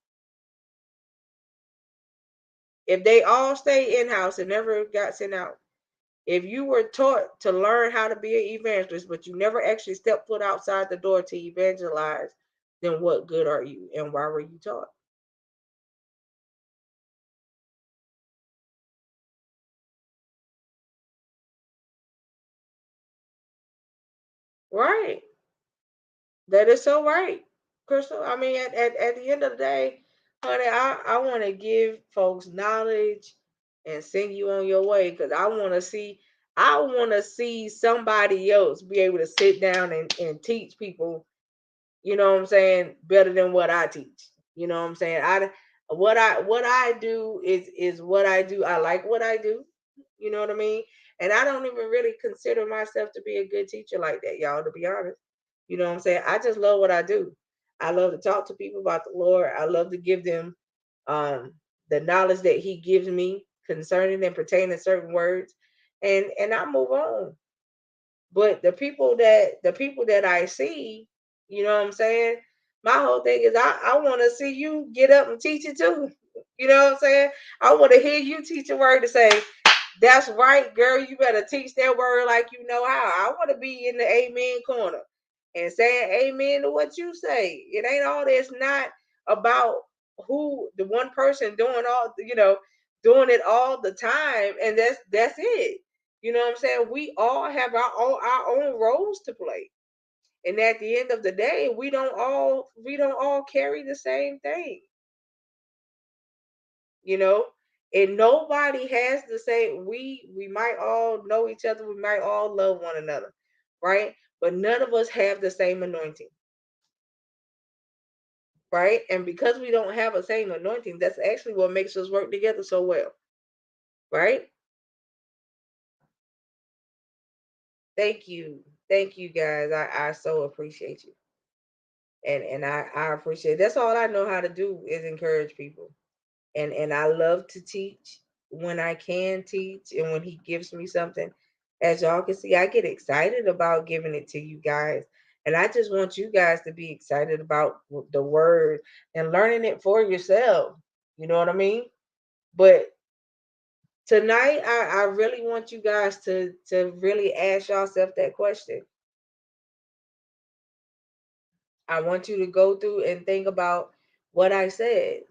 If they all stay in house and never got sent out, if you were taught to learn how to be an evangelist, but you never actually stepped foot outside the door to evangelize, then what good are you and why were you taught? Right. That is so right. Crystal. I mean, at the end of the day, honey, I want to give folks knowledge and send you on your way because I want to see somebody else be able to sit down and teach people, you know what I'm saying, better than what I teach. You know what I'm saying? What I do is what I do. I like what I do. You know what I mean? And I don't even really consider myself to be a good teacher like that, y'all, to be honest. You know what I'm saying? I just love what I do. I love to talk to people about the Lord. I love to give them um the knowledge that he gives me concerning and pertaining certain words. And I move on. But the people that I see, you know what I'm saying? My whole thing is I want to see you get up and teach it too. You know what I'm saying? I want to hear you teach a word to say, that's right, girl. You better teach that word like you know how. I want to be in the amen corner and saying amen to what you say. It ain't all this not about who the one person doing all, doing it all the time. And that's it. You know what I'm saying? We all have our own roles to play. And at the end of the day, we don't all carry the same thing, you know. And nobody has the same. We might all know each other, we might all love one another, right? But none of us have the same anointing, right? And because we don't have a same anointing, that's actually what makes us work together so well, right? Thank you guys. I so appreciate you. And I appreciate, that's all I know how to do is encourage people. And I love to teach when I can teach and when he gives me something. As y'all can see, I get excited about giving it to you guys. And I just want you guys to be excited about the word and learning it for yourself. You know what I mean? But tonight I really want you guys to really ask yourself that question. I want you to go through and think about what I said.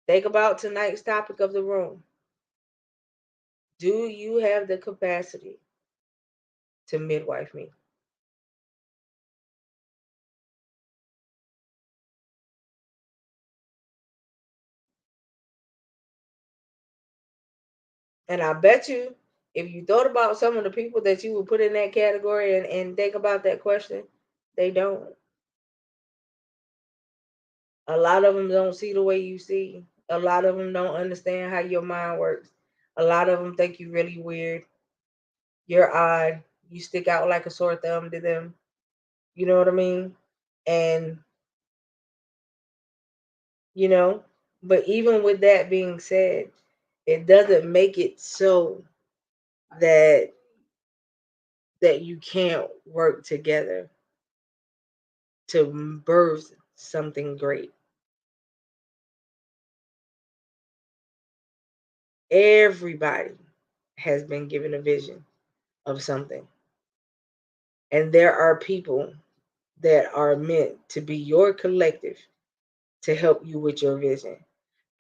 Think about tonight's topic of the room. Do you have the capacity to midwife me? And I bet you, if you thought about some of the people that you would put in that category and think about that question, they don't. A lot of them don't see the way you see. A lot of them don't understand how your mind works. A lot of them think you really weird. You're odd. You stick out like a sore thumb to them. You know what I mean? And, you know, but even with that being said, it doesn't make it so that you can't work together to birth something great. Everybody has been given a vision of something. And there are people that are meant to be your collective to help you with your vision.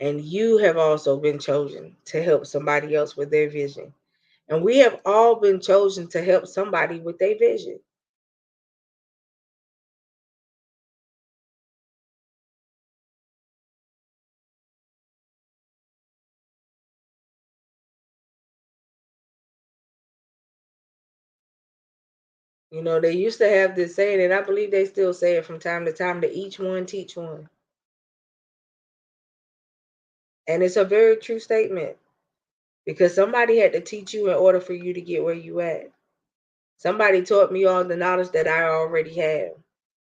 And you have also been chosen to help somebody else with their vision. And we have all been chosen to help somebody with their vision. You know, they used to have this saying, and I believe they still say it from time to time, to each one teach one. And it's a very true statement because somebody had to teach you in order for you to get where you at. Somebody taught me all the knowledge that I already have.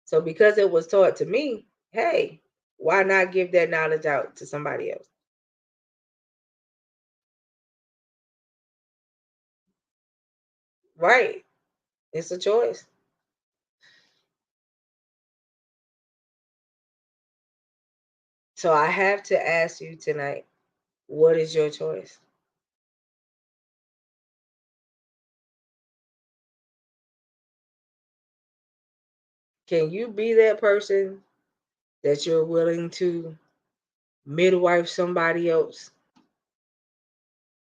So because it was taught to me, hey, why not give that knowledge out to somebody else? Right. It's a choice. So I have to ask you tonight, what is your choice? Can you be that person that you're willing to midwife somebody else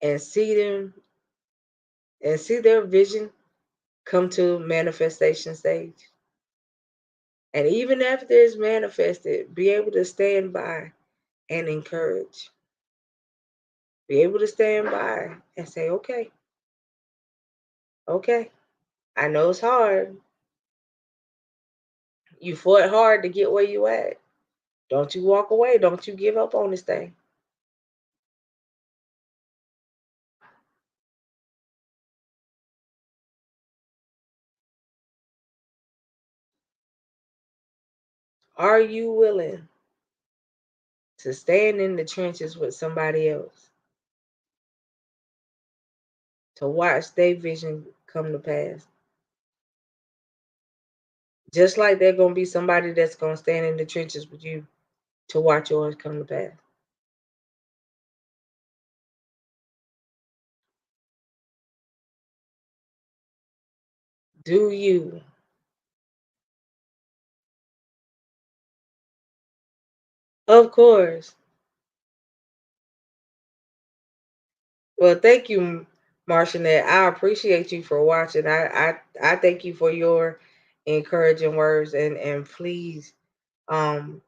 and see them and see their vision come to manifestation stage? And even after it's manifested, be able to stand by and encourage. Be able to stand by and say, okay, okay, I know it's hard. You fought hard to get where you at. Don't you walk away. Don't you give up on this thing. Are you willing to stand in the trenches with somebody else to watch their vision come to pass? Just like there's gonna be somebody that's gonna stand in the trenches with you to watch yours come to pass. Do you? Of course. Well, thank you, Marcianette. I appreciate you for watching. I thank you for your encouraging words, and please um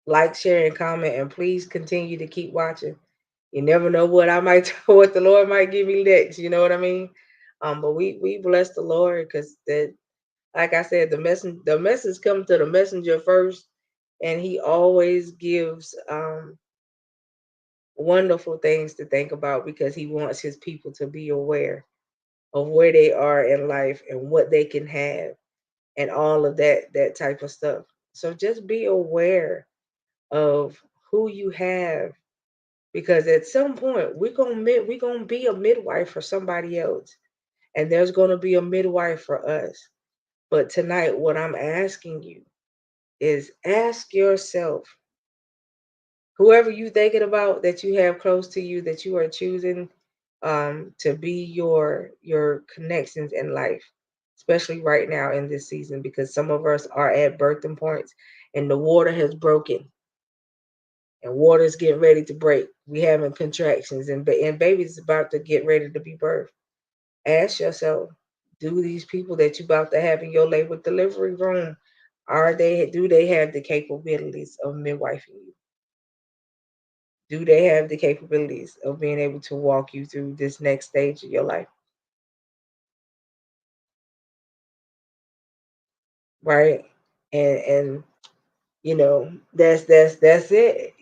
like, share, and comment, and please continue to keep watching. You never know what I might what the Lord might give me next. You know what I mean? But we bless the Lord because that, like I said, the message comes to the messenger first, and he always gives wonderful things to think about because he wants his people to be aware of where they are in life and what they can have and all of that type of stuff. So just be aware of who you have because at some point we're gonna be a midwife for somebody else, and there's gonna be a midwife for us. But tonight, what I'm asking you is ask yourself, whoever you thinking about that you have close to you that you are choosing to be your connections in life, especially right now in this season, because some of us are at birthing points and the water has broken and water's getting ready to break. We having contractions and baby's about to get ready to be birthed. Ask yourself, do these people that you about to have in your labor delivery room, do they have the capabilities of midwifing you? Do they have the capabilities of being able to walk you through this next stage of your life? Right. And that's it.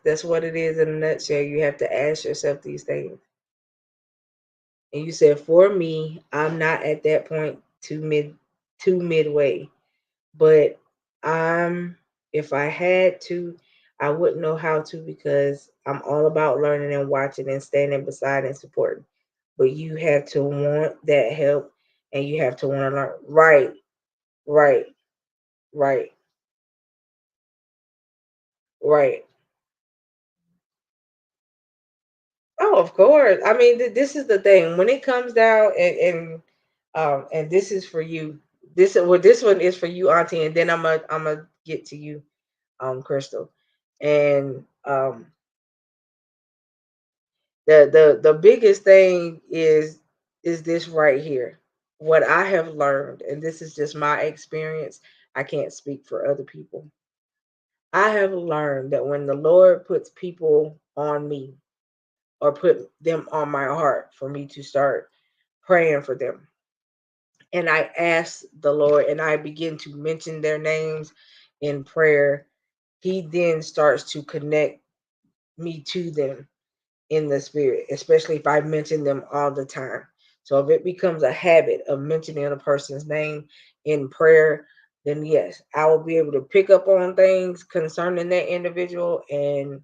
That's what it is in a nutshell. You have to ask yourself these things. And you said, for me, I'm not at that point to midway. But I'm if I had to, I wouldn't know how to because I'm all about learning and watching and standing beside and supporting. But you have to want that help and you have to want to learn. Right, right, right, right. Oh, of course. I mean, this is the thing. When it comes down and this is for you. This one is for you, Auntie, and then I'm gonna get to you, Crystal. And the biggest thing is this right here. What I have learned, and this is just my experience, I can't speak for other people. I have learned that when the Lord puts people on me or put them on my heart for me to start praying for them, and I ask the Lord and I begin to mention their names in prayer, he then starts to connect me to them in the spirit, especially if I mention them all the time. So if it becomes a habit of mentioning a person's name in prayer, then yes, I will be able to pick up on things concerning that individual, and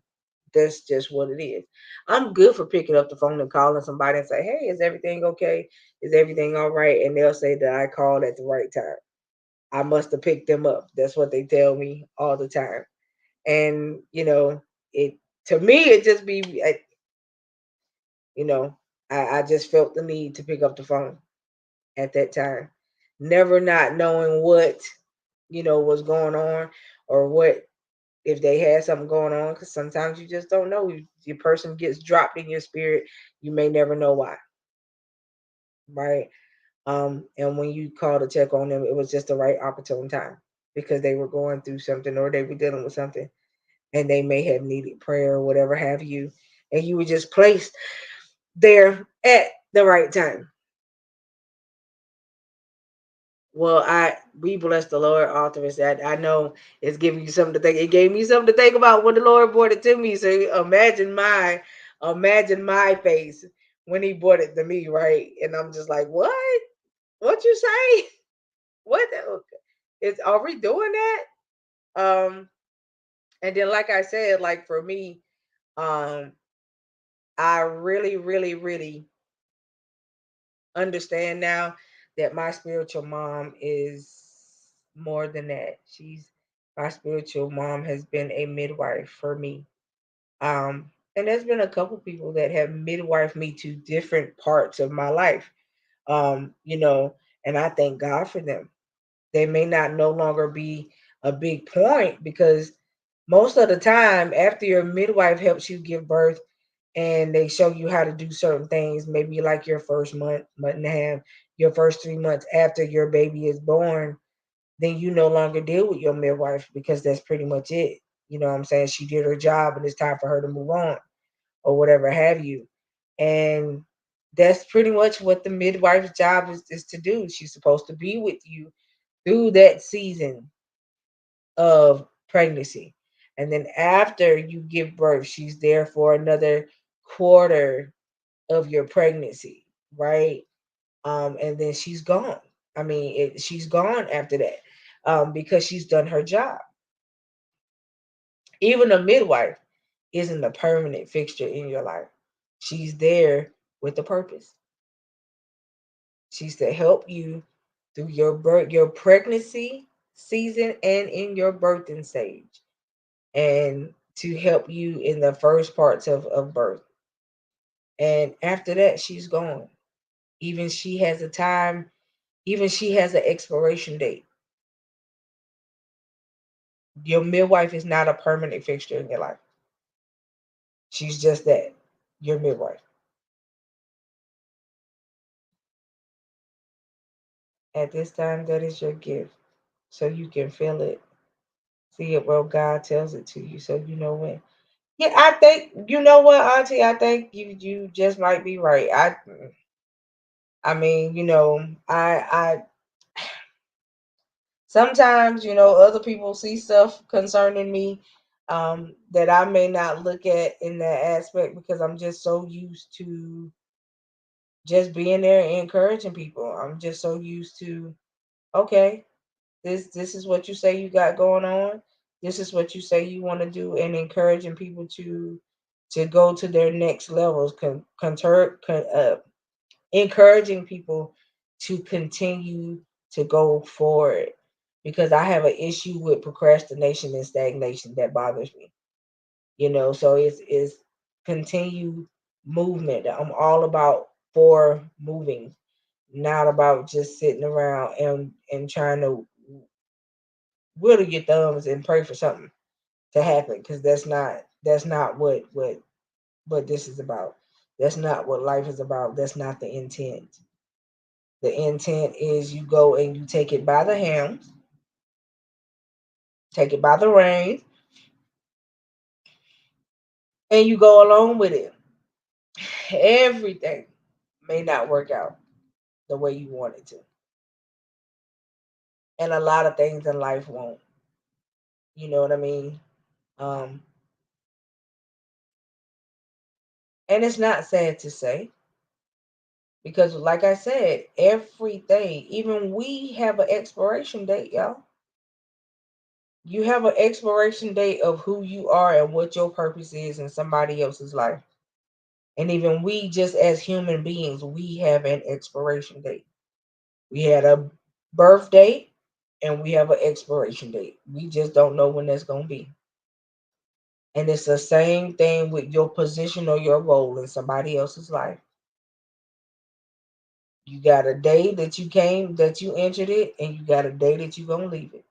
that's just what it is. I'm good for picking up the phone and calling somebody and say, "Hey, is everything okay? Is everything all right?" And they'll say that I called at the right time. I must have picked them up. That's what they tell me all the time. And it to me it just be you know, I just felt the need to pick up the phone at that time. Never not knowing what, was going on or what if they had something going on, because sometimes you just don't know. Your person gets dropped in your spirit. You may never know why, right? And when you called to check on them, it was just the right opportune time because they were going through something or they were dealing with something and they may have needed prayer or whatever have you. And you were just placed there at the right time. Well, we bless the Lord, author is that I know it's giving you something to think. It gave me something to think about when the Lord brought it to me. So imagine my face when he brought it to me, right? And I'm just like, what? What you say? What is are we doing that? And then like I said, like for me, um, I really, really, really understand now that my spiritual mom is more than that. My spiritual mom has been a midwife for me. And there's been a couple people that have midwifed me to different parts of my life. You know, and I thank God for them. They may not no longer be a big point because most of the time after your midwife helps you give birth and they show you how to do certain things, maybe like your first month and a half, your first 3 months after your baby is born, then you no longer deal with your midwife because that's pretty much it. You know what I'm saying? She did her job and it's time for her to move on or whatever have you. And that's pretty much what the midwife's job is to do. She's supposed to be with you through that season of pregnancy. And then after you give birth, she's there for another quarter of your pregnancy, right? And then she's gone. I mean, she's gone after that because she's done her job. Even a midwife isn't a permanent fixture in your life. She's there with a purpose. She's to help you through your pregnancy season and in your birthing stage, and to help you in the first parts of birth. And after that, she's gone. Even she has a time, even she has an expiration date. Your midwife is not a permanent fixture in your life. She's just that, your midwife. At this time, that is your gift. So you can feel it. See it where God tells it to you. So you know when. Yeah, I think you know what, Auntie. I think you just might be right. I mean, I sometimes, other people see stuff concerning me that I may not look at in that aspect because I'm just so used to just being there and encouraging people. I'm just so used to, okay, this is what you say you got going on. This is what you say you want to do, and encouraging people to go to their next levels. Encouraging people to continue to go forward because I have an issue with procrastination and stagnation that bothers me. So it's continued movement. I'm all about for moving, not about just sitting around and trying to whittle your thumbs and pray for something to happen because that's not what this is about. That's not what life is about. That's not the intent. The intent is you go and you take it by the hands, take it by the reins, and you go along with it. Everything may not work out the way you want it to. And a lot of things in life won't. You know what I mean? Um, and it's not sad to say because, like I said, everything, even we have an expiration date, y'all. You have an expiration date of who you are and what your purpose is in somebody else's life. And even we, just as human beings, we have an expiration date. We had a birth date and we have an expiration date. We just don't know when that's going to be. And it's the same thing with your position or your role in somebody else's life. You got a day that you entered it, and you got a day that you're going to leave it.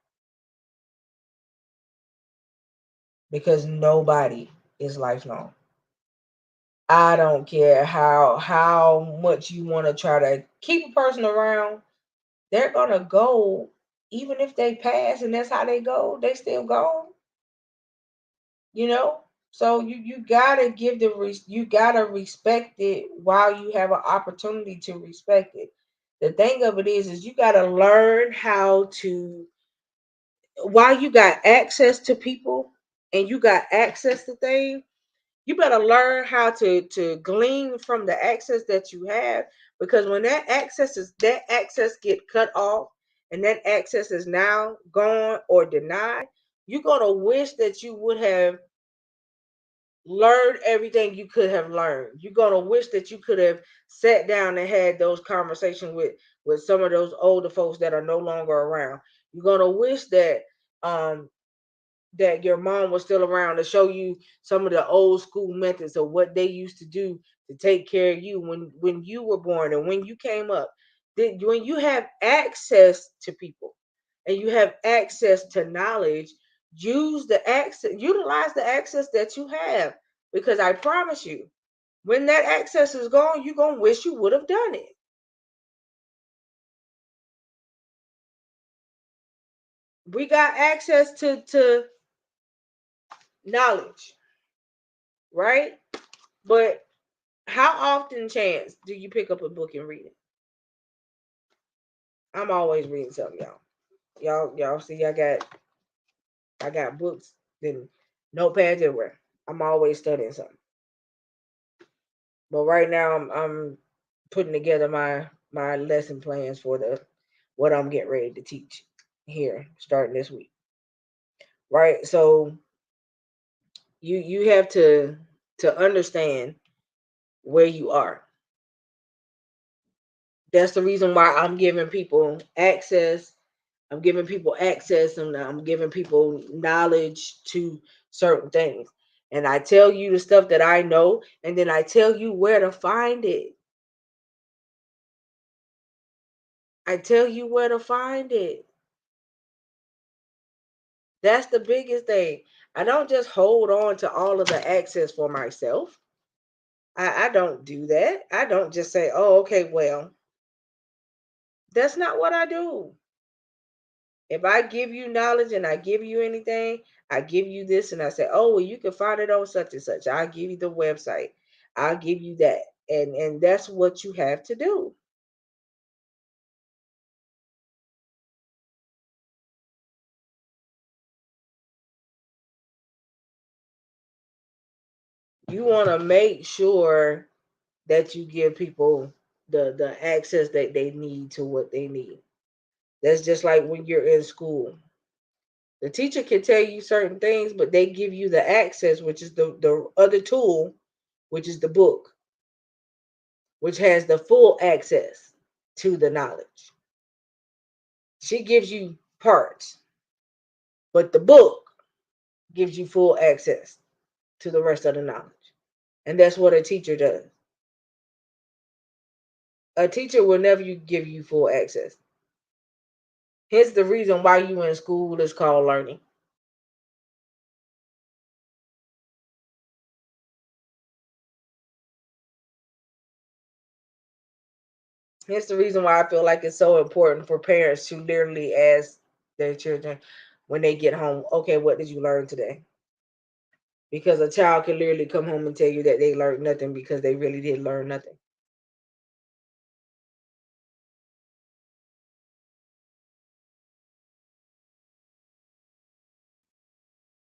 Because nobody is lifelong. I don't care how much you want to try to keep a person around, they're gonna go. Even if they pass and that's how they go, they still go. You know, so you gotta give you gotta respect it while you have an opportunity to respect it. The thing of it is you gotta learn how to, while you got access to people and you got access to things, you better learn how to glean from the access that you have, because when that access get cut off and that access is now gone or denied, you're gonna wish that you would have learned everything you could have learned. You're gonna wish that you could have sat down and had those conversations with some of those older folks that are no longer around. You're gonna wish um that your mom was still around to show you some of the old school methods of what they used to do to take care of you when you were born and when you came up. When you have access to people and you have access to knowledge, utilize the access that you have, because I promise you, when that access is gone, you're gonna wish you would have done it. We got access to knowledge, right? But how often chance do you pick up a book and read it? I'm always reading something, y'all. Y'all see I got books and notepads everywhere. I'm always studying something. But right now I'm putting together my lesson plans for the what I'm getting ready to teach here starting this week. Right? So you have to understand where you are. That's the reason why I'm giving people access. I'm giving people access and I'm giving people knowledge to certain things. And I tell you the stuff that I know, and then I tell you where to find it. I tell you where to find it. That's the biggest thing. I don't just hold on to all of the access for myself. I don't do that. I don't just say, oh, okay, well, that's not what I do. If I give you knowledge and I give you anything, I give you this and I say, oh, well, you can find it on such and such. I'll give you the website. I'll give you that. And that's what you have to do. You want to make sure that you give people the access that they need to what they need. That's just like when you're in school. The teacher can tell you certain things, but they give you the access, which is the other tool, which is the book, which has the full access to the knowledge. She gives you parts, but the book gives you full access to the rest of the knowledge. And that's what a teacher does. A teacher will never give you full access. Hence the reason why you in school is called learning. Hence the reason why I feel like it's so important for parents to literally ask their children when they get home, okay, what did you learn today? Because a child can literally come home and tell you that they learned nothing because they really did learn nothing.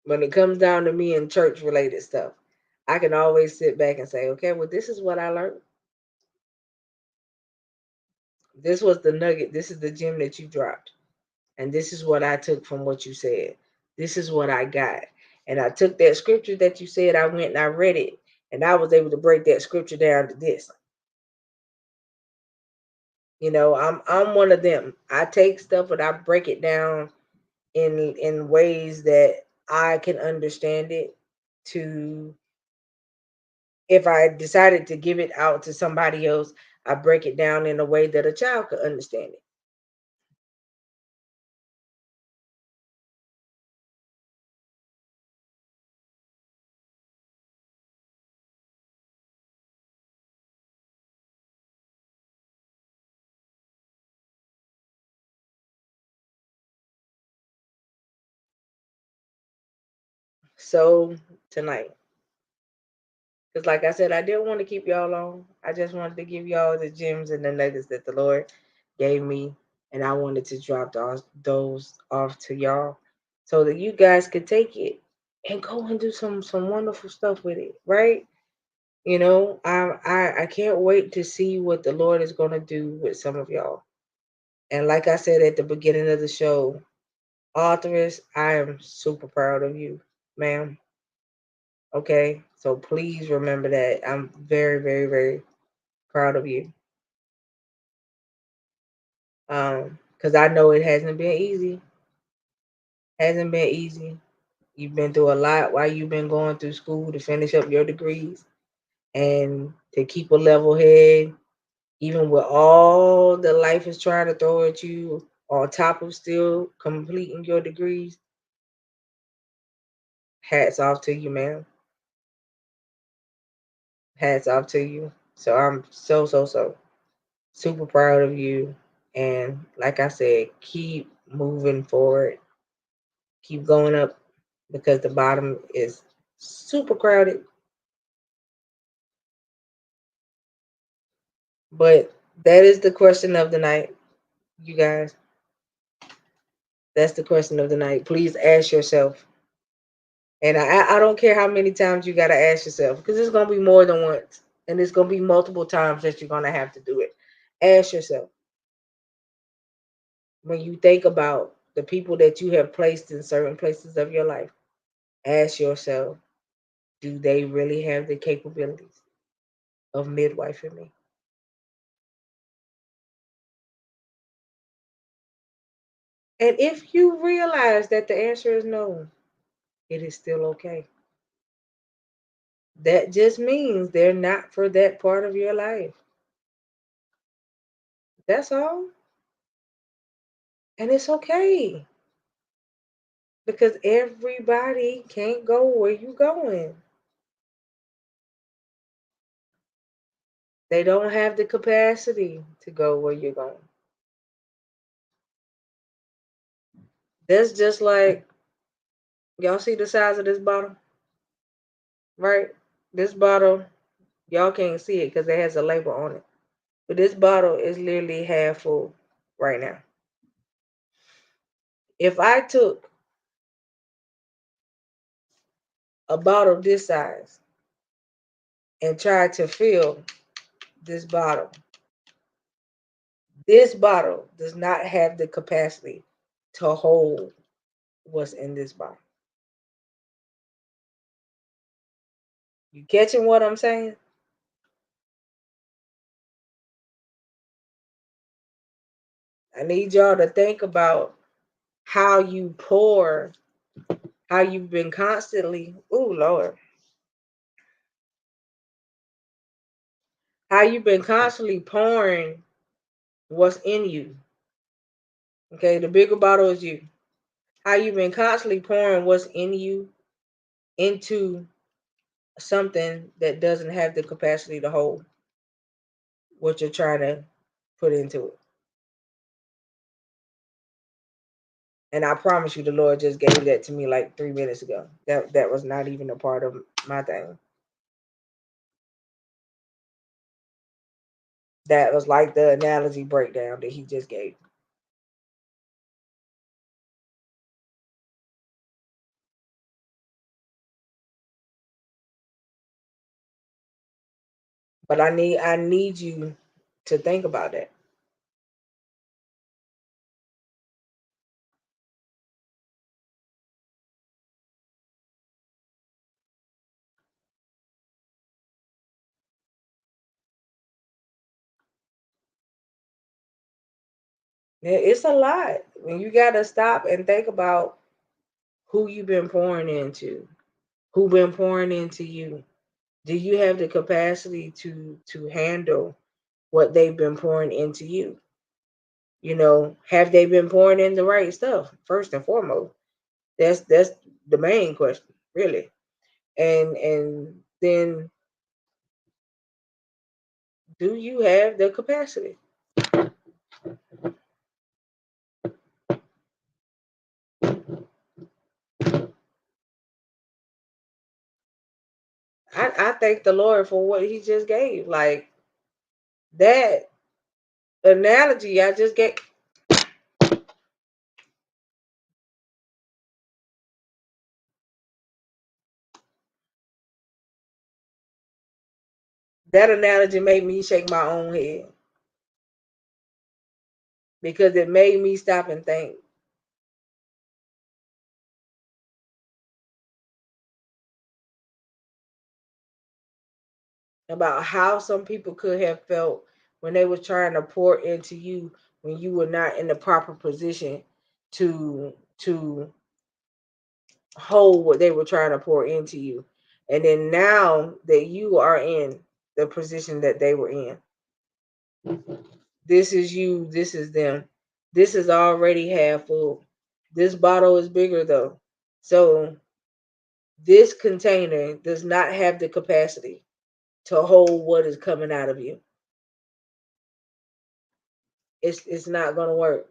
When it comes down to me and church related stuff, I can always sit back and say, okay, well, this is what I learned. This was the nugget. This is the gem that you dropped. And this is what I took from what you said. This is what I got. And I took that scripture that you said, I went and I read it. And I was able to break that scripture down to this. I'm one of them. I take stuff and I break it down in ways that I can understand it, to if I decided to give it out to somebody else, I break it down in a way that a child could understand it. So tonight, because like I said, I didn't want to keep y'all long. I just wanted to give y'all the gems and the nuggets that the Lord gave me, and I wanted to drop those off to y'all so that you guys could take it and go and do some wonderful stuff with it, right? You know, I can't wait to see what the Lord is gonna do with some of y'all. And like I said at the beginning of the show, authoress, I am super proud of you, ma'am. Okay, so please remember that. I'm very, very, very proud of you. Because I know it hasn't been easy. Hasn't been easy. You've been through a lot while you've been going through school to finish up your degrees and to keep a level head, even with all the life is trying to throw at you, on top of still completing your degrees. Hats off to you, ma'am. Hats off to you. So I'm so super proud of you. And like I said, keep moving forward. Keep going up because the bottom is super crowded. But that is the question of the night, you guys. That's the question of the night. Please ask yourself. And I don't care how many times you got to ask yourself because it's going to be more than once. And it's going to be multiple times that you're going to have to do it. Ask yourself, when you think about the people that you have placed in certain places of your life, ask yourself, do they really have the capabilities of midwifing me? And if you realize that the answer is no, it is still okay. That just means they're not for that part of your life. That's all. And it's okay because everybody can't go where you going. They don't have the capacity to go where you're going. That's just like, y'all see the size of this bottle, right? This bottle, y'all can't see it because it has a label on it. But this bottle is literally half full right now. If I took a bottle this size and tried to fill this bottle, this bottle does not have the capacity to hold what's in this bottle. You catching what I'm saying? I need y'all to think about how you pour, how you've been constantly, oh Lord, how you've been constantly pouring what's in you. Okay, the bigger bottle is you. How you've been constantly pouring what's in you into something that doesn't have the capacity to hold what you're trying to put into it. And I promise you, the Lord just gave that to me like 3 minutes ago. That was not even a part of my thing. That was like the analogy breakdown that he just gave. But I need you to think about that. It's a lot when you got to stop and think about who you've been pouring into, who been pouring into you. Do you have the capacity to handle what they've been pouring into you? You know, have they been pouring in the right stuff first and foremost? That's the main question, really. And then, do you have the capacity? I thank the Lord for what he just gave. Like that analogy I just gave. That analogy made me shake my own head because it made me stop and think about how some people could have felt when they were trying to pour into you when you were not in the proper position to hold what they were trying to pour into you. And then now that you are in the position that they were in, this is you, this is them. This is already half full. This bottle is bigger though. So this container does not have the capacity to hold what is coming out of you. It's not gonna work.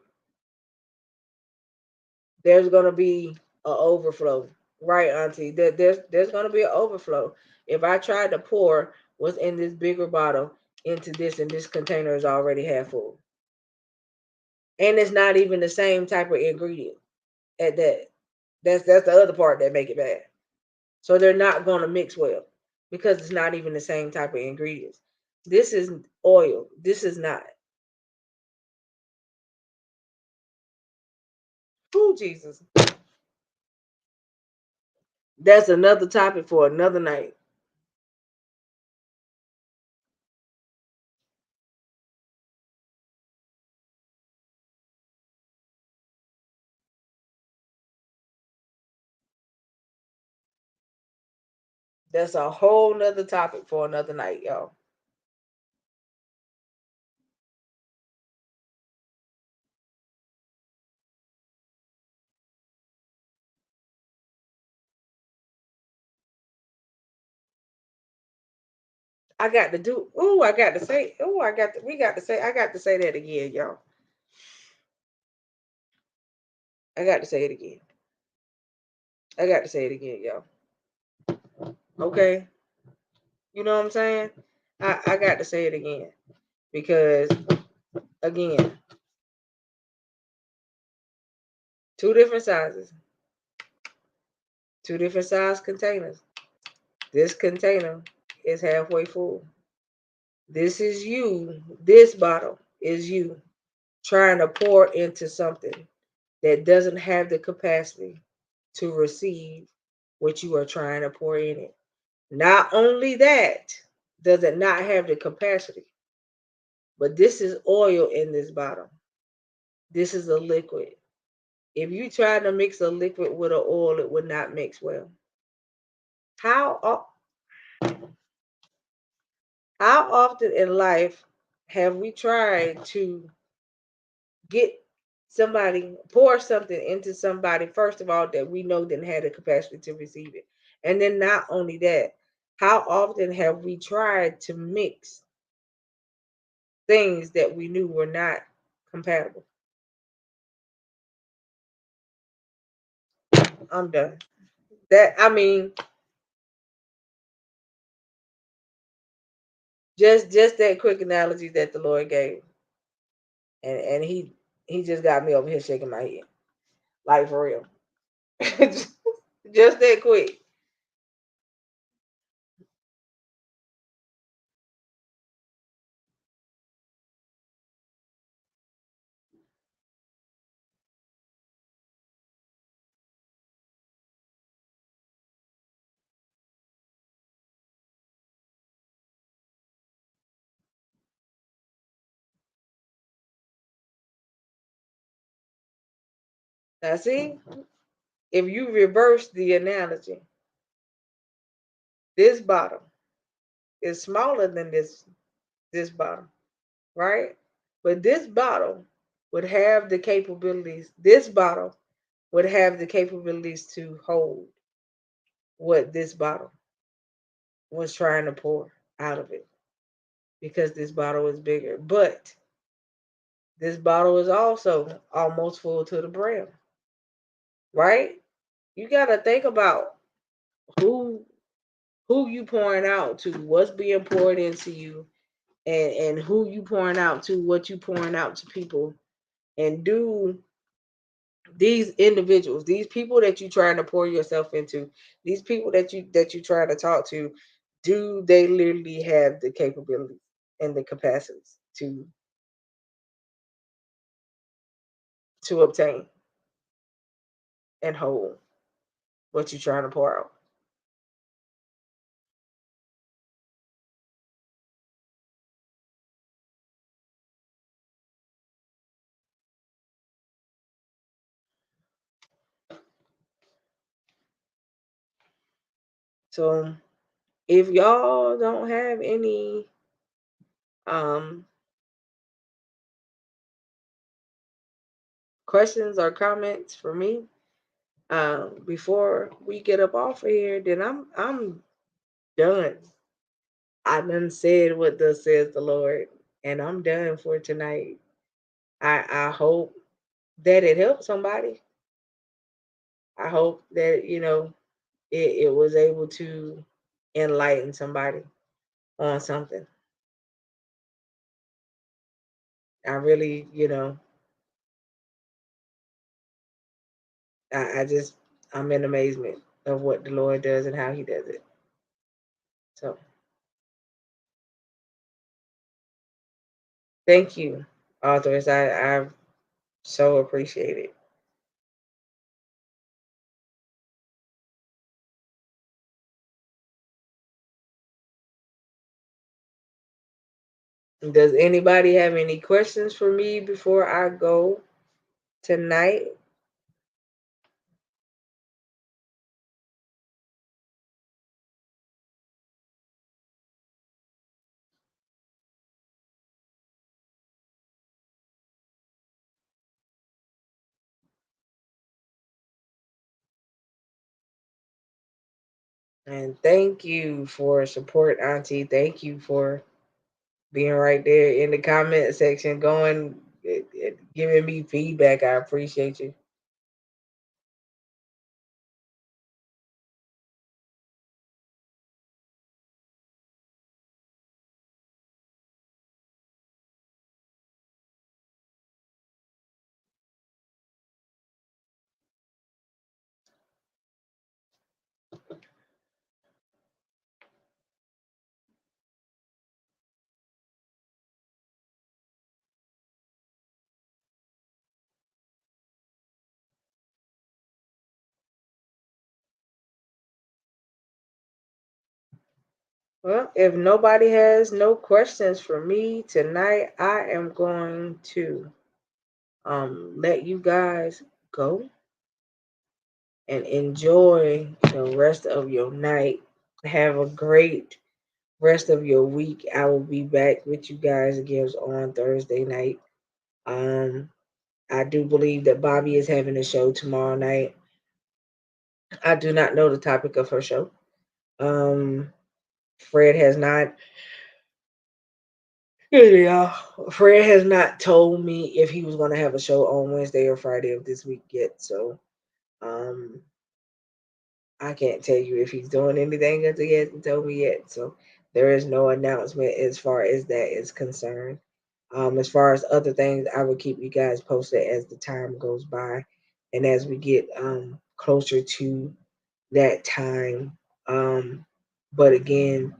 There's gonna be an overflow, right, Auntie? There's gonna be an overflow. If I tried to pour what's in this bigger bottle into this, and this container is already half full, and it's not even the same type of ingredient at that. That's the other part that make it bad. So they're not gonna mix well because it's not even the same type of ingredients. This is oil. This is not. Oh Jesus. That's another topic for another night. That's a whole nother topic for another night, y'all. I got to do. Oh, I got to say. Oh, I got. To, we got to say. I got to say that again, y'all. I got to say it again. I got to say it again, y'all. Okay, you know what I'm saying? I got to say it again because again, two different sizes, two different size containers. This container is halfway full. This is you. This bottle is you trying to pour into something that doesn't have the capacity to receive what you are trying to pour in it. Not only that, does it not have the capacity, but this is oil in this bottle. This is a liquid. If you try to mix a liquid with an oil, it would not mix well. How how often in life have we tried to get somebody, pour something into somebody, first of all, that we know didn't have the capacity to receive it? And then not only that, how often have we tried to mix things that we knew were not compatible? I'm done. That I mean, just that quick analogy that the Lord gave, and he just got me over here shaking my head, like for real. Just that quick. Now see, if you reverse the analogy, this bottle is smaller than this bottle, right? But this bottle would have the capabilities. This bottle would have the capabilities to hold what this bottle was trying to pour out of it because this bottle is bigger. But this bottle is also almost full to the brim, right? You got to think about who who you pouring out to, what's being poured into you, and who you pouring out to, what you pouring out to people, and do these individuals, these people that you trying to pour yourself into, these people that you trying to talk to, do they literally have the capabilities and the capacities to obtain and hold what you're trying to pour out? So if y'all don't have any um questions or comments for me before we get up off of here, then I'm done. I done said what thus says the Lord, and I'm done for tonight. I hope that it helped somebody. I hope that it was able to enlighten somebody on something. I really, I just I'm in amazement of what the Lord does and how He does it. So thank you, authors. I so appreciate it. Does anybody have any questions for me before I go tonight? And thank you for support, Auntie. Thank you for being right there in the comment section, going giving me feedback. I appreciate you. Well, if nobody has no questions for me tonight, I am going to let you guys go and enjoy the rest of your night. Have a great rest of your week. I will be back with you guys again on Thursday night. Um, I do believe that Bobby is having a show tomorrow night. I do not know the topic of her show. Um, Fred has not. Yeah, Fred has not told me if he was going to have a show on Wednesday or Friday of this week yet. So, um, I can't tell you if he's doing anything because he hasn't told me yet. So there is no announcement as far as that is concerned. As far as other things, I will keep you guys posted as the time goes by and as we get closer to that time. But again,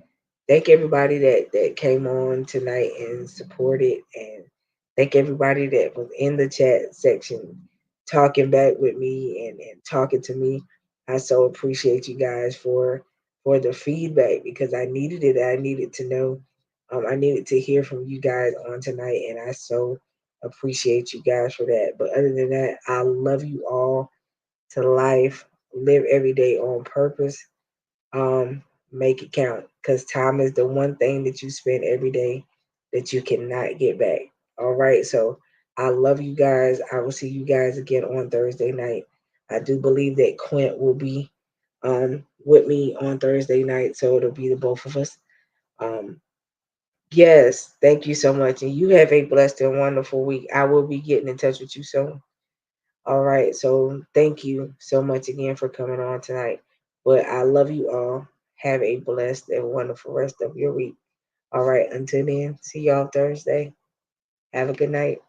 thank everybody that came on tonight and supported, and thank everybody that was in the chat section talking back with me and talking to me. I so appreciate you guys for the feedback because I needed it. I needed to know. I needed to hear from you guys on tonight, and I so appreciate you guys for that. But other than that, I love you all to life. Live every day on purpose. um, Make it count because time is the one thing that you spend every day that you cannot get back. All right, so I love you guys. I will see you guys again on Thursday night. I do believe that Quint will be with me on Thursday night, so it'll be the both of us. Um, yes, thank you so much, and you have a blessed and wonderful week. I will be getting in touch with you soon. All right, so thank you so much again for coming on tonight. But I love you all. Have a blessed and wonderful rest of your week. All right, until then, see y'all Thursday. Have a good night.